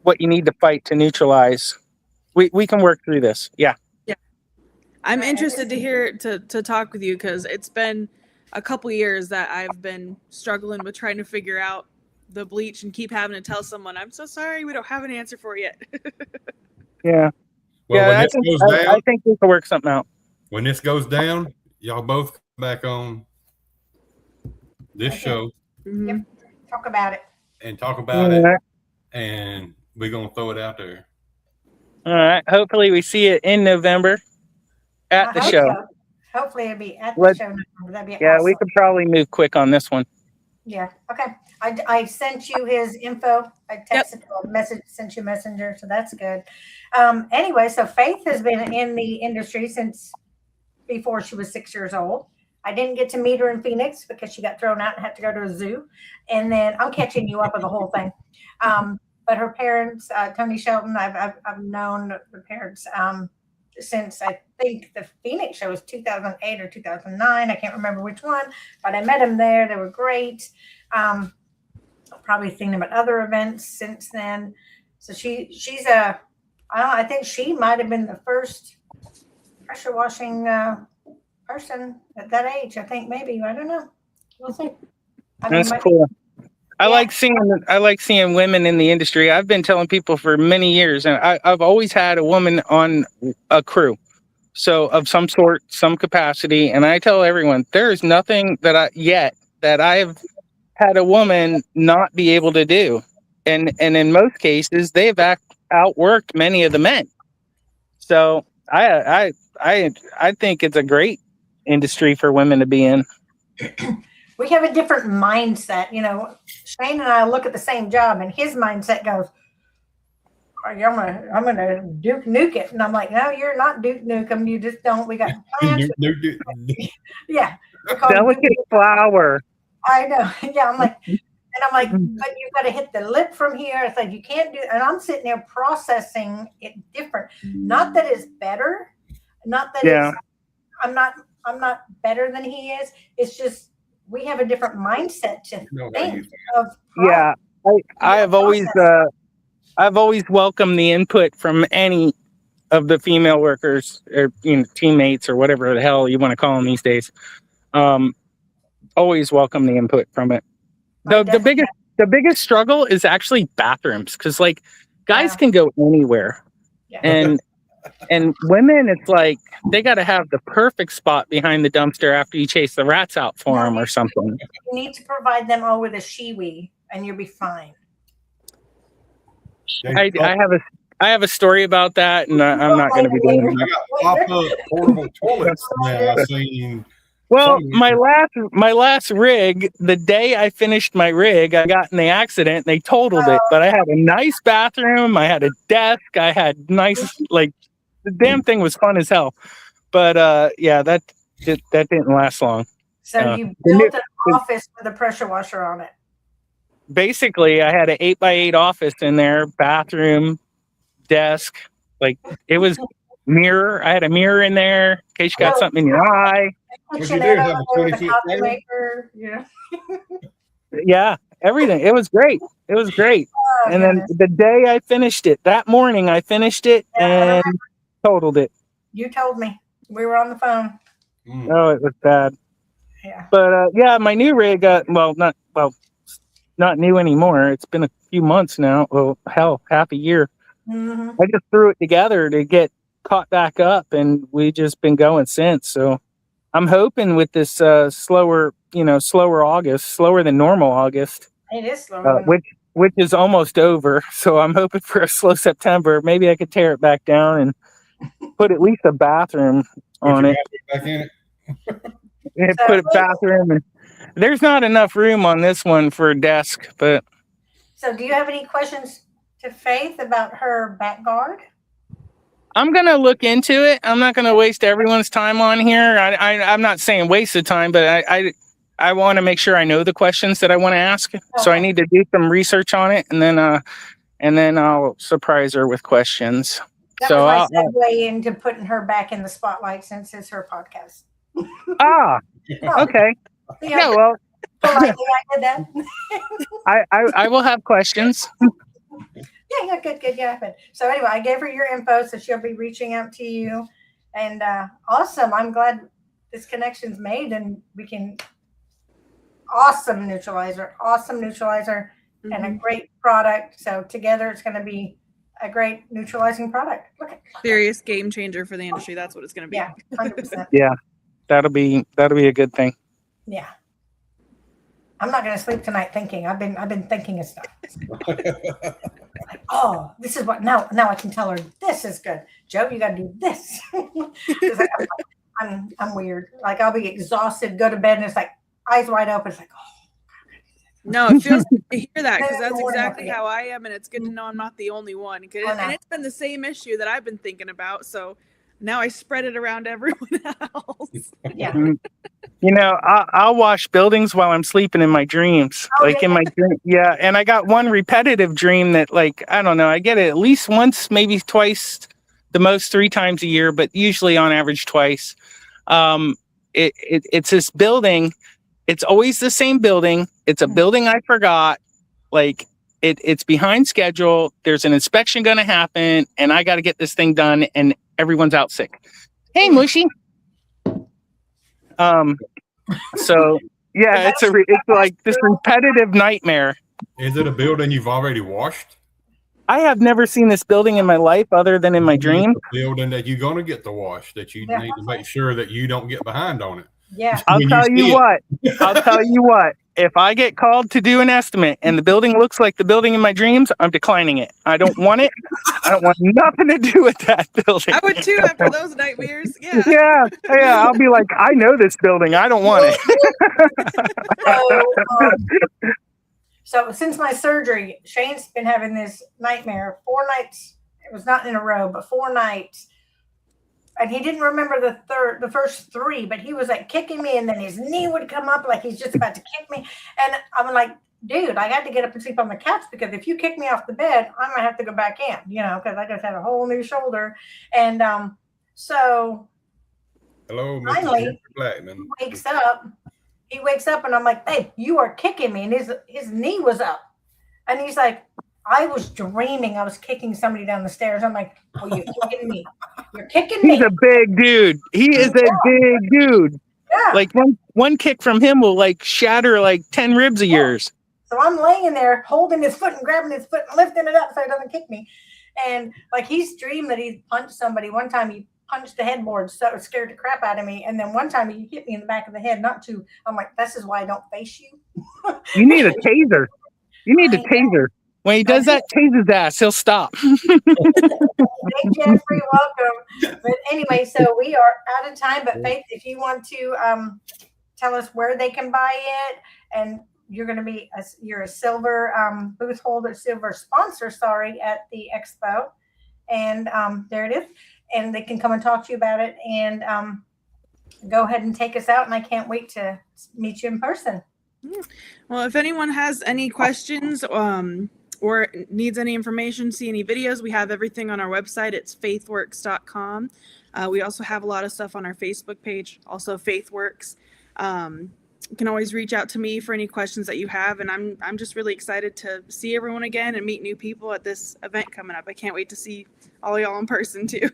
what you need to fight to neutralize. We can work through this. Yeah. I'm interested to hear to talk with you because it's been a couple years that I've been struggling with trying to figure out the bleach and keep having to tell someone, I'm so sorry, we don't have an answer for you yet. Yeah. Well, Yeah, when I this think, goes I down, think we can work something out. when this goes down, y'all both come back on this Okay. show Mhm. Talk about it. and talk about All it, right. and we're gonna throw it out there. All right. Hopefully we see it in November at I the hope show. so. Hopefully it'll be at the Let's- show. That'd be Yeah, awesome. we could probably move quick on this one. Yeah. Okay. I sent you his info. I texted or message, sent you messenger, so that's good. Anyway, so Faith has been in the industry since before she was 6 years old. I didn't get to meet her in Phoenix because she got thrown out and had to go to a zoo. And then I'm catching you up with the whole thing. But her parents, Tony Shelton, I've known the parents since I think the Phoenix show was 2008 or 2009. I can't remember which one, but I met them there. They were great. I've probably seen them at other events since then. So she's I think she might have been the first pressure washing person at that age. I think maybe, I don't know. We'll see. I mean, That's my- cool. I Yeah. like seeing women in the industry. I've been telling people for many years, and I've always had a woman on a crew, so of some sort, some capacity. And I tell everyone there is nothing that that I've had a woman not be able to do. And in most cases, they've outworked many of the men. So I think it's a great industry for women to be in. We have a different mindset. You know, Shane and I look at the same job, and his mindset goes, I'm gonna Duke Nuke it, and I'm like, no, you're not Duke Nukem. You just don't. We got plans. Yeah, Delicate flower. I know. Yeah, I'm like, and I'm like, but you got to hit the lip from here. It's like you can't do. And I'm sitting there processing it different. Not that it's better. Not that it's. I'm not better than he is. It's just we have a different mindset to think of. Yeah, I've always welcomed the input from any of the female workers or teammates or whatever the hell you want to call them these days. Always welcome the input from it. The biggest struggle is actually bathrooms, because like guys can go anywhere, and women, it's like they got to have the perfect spot behind the dumpster after you chase the rats out for them or something. You need to provide them all with a shiwi, and you'll be fine. I have a story about that, and I'm not going to be doing it. I got pop-up portable toilets now. I've seen. Well, my last rig, the day I finished my rig, I got in the accident. And they totaled it, but I had a nice bathroom. I had a desk. I had nice, like, the damn thing was fun as hell. But yeah, that didn't last long. So you built an office with a pressure washer on it. Basically, I had an 8x8 office in there, bathroom, desk. Like, it was mirror. I had a mirror in there in case you got something in your eye. Yeah, everything. It was great. And then the day I finished it, that morning I finished it and totaled it. You told me. We were on the phone. Oh, it was bad. Yeah. But yeah, my new rig, not new anymore. It's been a few months now. Well, hell, half a year. Mm-hmm. I just threw it together to get caught back up, and we just been going since. So I'm hoping with this slower August, slower than normal August. It is slower. Which is almost over. So I'm hoping for a slow September. Maybe I could tear it back down and put at least a bathroom on it. Back in it. Put a bathroom. And there's not enough room on this one for a desk, but. So do you have any questions to Faith about her back guard? I'm going to look into it. I'm not going to waste everyone's time on here. I'm not saying waste of time, but I want to make sure I know the questions that I want to ask. Okay. So I need to do some research on it, and then I'll surprise her with questions. That so was my segue into putting her back in the spotlight since it's her podcast. Okay. Yeah, well. I did that. I will have questions. Yeah, good. Yeah, but so anyway, I gave her your info, so she'll be reaching out to you. And awesome. I'm glad this connection's made, and we can. Awesome neutralizer, and a great product. So together, it's going to be a great neutralizing product. Serious game changer for the industry. That's what it's going to be. Yeah, 100%. Yeah, that'll be a good thing. Yeah. I'm not going to sleep tonight thinking. I've been thinking of stuff. Like, oh, this is what now I can tell her this is good. Joe, you got to do this. I'm weird. Like I'll be exhausted, go to bed, and it's like eyes wide open. It's like, oh. No, it feels good to hear that, because that's exactly how I am, and it's good to know I'm not the only one. And it's been the same issue that I've been thinking about. So now I spread it around everyone else. Yeah. You know, I'll wash buildings while I'm sleeping in my dreams. In my dream. Yeah. And I got one repetitive dream that, like, I don't know, I get it at least once, maybe twice, the most 3 times a year, but usually on average twice. It's this building. It's always the same building. It's a building I forgot. Like, it's behind schedule. There's an inspection going to happen, and I got to get this thing done, and everyone's out sick. Hey, Mushy. So yeah, it's like this repetitive nightmare. Is it a building you've already washed? I have never seen this building in my life other than in my dream. Building that you're going to get to wash, that you need to make sure that you don't get behind on it. Yeah. I'll When you tell see you it. what. I'll tell you what. If I get called to do an estimate and the building looks like the building in my dreams, I'm declining it. I don't want it. I don't want nothing to do with that building. I would too after those nightmares. Yeah. Yeah. I'll be like, I know this building. I don't want it. So since my surgery, Shane's been having this nightmare 4 nights. It was not in a row, but 4 nights. And he didn't remember the first 3, but he was like kicking me, and then his knee would come up like he's just about to kick me. And I'm like, dude, I had to get up and sleep on the couch because if you kick me off the bed, I'm gonna have to go back in, because I just had a whole new shoulder. And so Hello, Mr. Finally, Jeffrey Blackman. he wakes up and I'm like, hey, you are kicking me. And his knee was up. And he's like, I was dreaming I was kicking somebody down the stairs. I'm like, oh, you're kicking me. You're kicking me. He's a big dude. He is a big dude. Yeah. Like one kick from him will like shatter like 10 ribs of yours. So I'm laying there holding his foot and grabbing his foot and lifting it up so he doesn't kick me. And like he's dreamed that he punched somebody. One time he punched the headboard, so it scared the crap out of me. And then one time he hit me in the back of the head, not to. I'm like, this is why I don't face you. You need a taser. You need a taser. When he does that, tase his ass. He'll stop. Hey, Jeffrey, welcome. But anyway, so we are out of time. But Faith, if you want to tell us where they can buy it, and you're going to be you're a silver booth holder, silver sponsor, at the expo, and there it is, and they can come and talk to you about it, and go ahead and take us out. And I can't wait to meet you in person. Well, if anyone has any questions or needs any information, see any videos, we have everything on our website. It's faithworks.com. We also have a lot of stuff on our Facebook page, also FaithWorks. You can always reach out to me for any questions that you have, and I'm just really excited to see everyone again and meet new people at this event coming up. I can't wait to see all y'all in person too.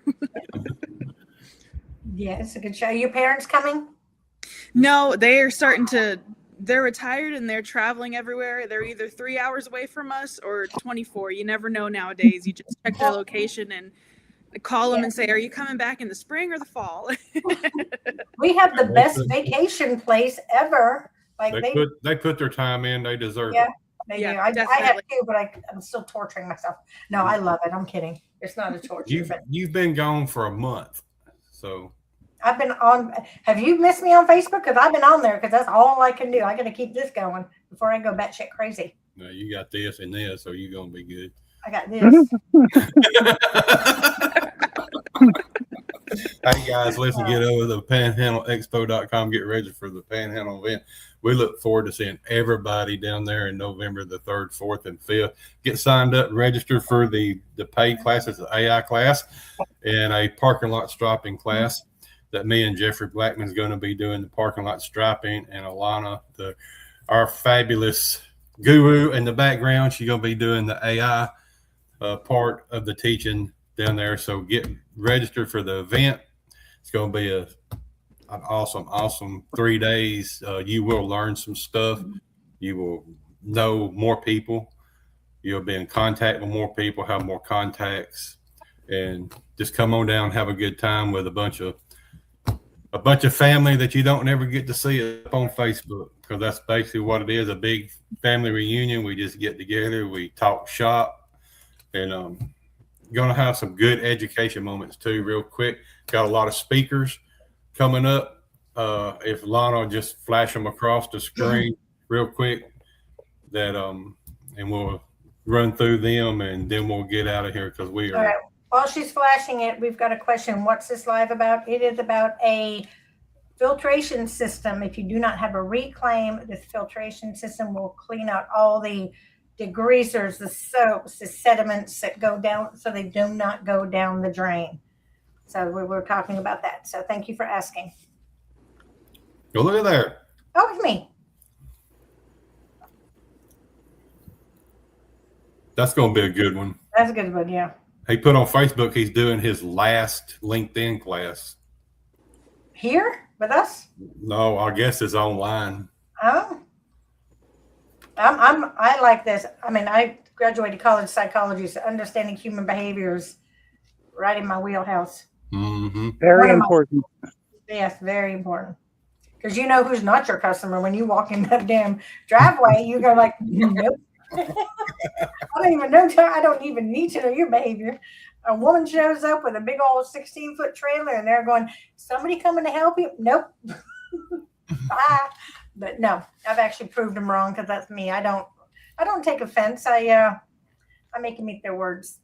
Yeah, it's a good show. Are your parents coming? No, they're retired and they're traveling everywhere. They're either 3 hours away from us or 24. You never know nowadays. You just check their location and call them and say, are you coming back in the spring or the fall? We have the best vacation place ever. Like They put their time in. They deserve Yeah. it. They Yeah, do. I have definitely. too, but I'm still torturing myself. No, I love it. I'm kidding. It's not a torture. But You've been gone for a month, so I've been on. Have you missed me on Facebook? Because I've been on there because that's all I can do. I got to keep this going before I go batshit crazy. no, you got this and this, so you're gonna be good. I got this. Hey guys, listen, get over to panhandleexpo.com, get ready for the Panhandle event. We look forward to seeing everybody down there in November the 3rd, 4th, and 5th. Get signed up and register for the paid classes, the AI class, and a parking lot striping class that me and Jeffrey Blackman is going to be doing the parking lot striping, and Alana, our fabulous guru in the background, she's going to be doing the AI part of the teaching down there. So get registered for the event. It's going to be an awesome 3 days. You will learn some stuff. You will know more people. You'll be in contact with more people, have more contacts, and just come on down, have a good time with a bunch of family that you don't ever get to see up on Facebook, because that's basically what it is, a big family reunion. We just get together, we talk shop, and gonna have some good education moments too. Real quick, got a lot of speakers coming up. If Lana will just flash them across the screen real quick, that and we'll run through them, and then we'll get out of here because we are. All right. While she's flashing it, we've got a question. What's this live about? It is about a filtration system. If you do not have a reclaim, this filtration system will clean out all the degreasers, the soaps, the sediments that go down, so they do not go down the drain. So we were talking about that. So thank you for asking. Go look at there. Oh, it's me. That's gonna be a good one. That's a good one. Yeah. He put on Facebook he's doing his last LinkedIn class. Here with us? No, I guess it's online. Oh. I like this. I mean, I graduated college psychology, so understanding human behaviors right in my wheelhouse. Mm-hmm. Very One of my- important. Yes, very important. Because you know who's not your customer when you walk in that damn driveway. You go like, nope. I don't even know. I don't even need to know your behavior. A woman shows up with a big old 16-foot trailer, and they're going, "Somebody coming to help you?" Nope. Bye. But no, I've actually proved them wrong because that's me. I don't take offense. I make them eat their words.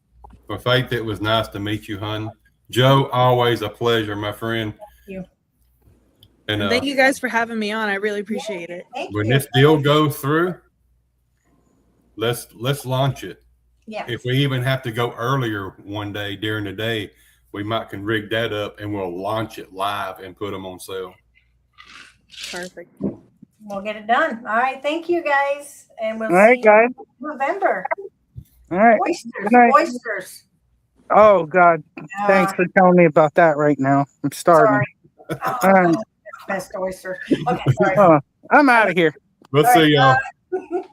Well, Faith, it was nice to meet you, hon. Joe, always a pleasure, my friend. Thank you. And Thank you guys for having me on. I really appreciate it. Thank when you. this deal goes through, let's launch it. Yeah. If we even have to go earlier one day during the day, we might can rig that up and we'll launch it live and put them on sale. Perfect. We'll get it done. All right. Thank you guys. And we'll All right, see guys. you in November. All right. Oysters. Good night. Oysters. Oh God, thanks for telling me about that right now. I'm starving. Sorry. All right. Best oysters. Okay. Sorry. I'm out of here. We'll All see right, y'all. bye.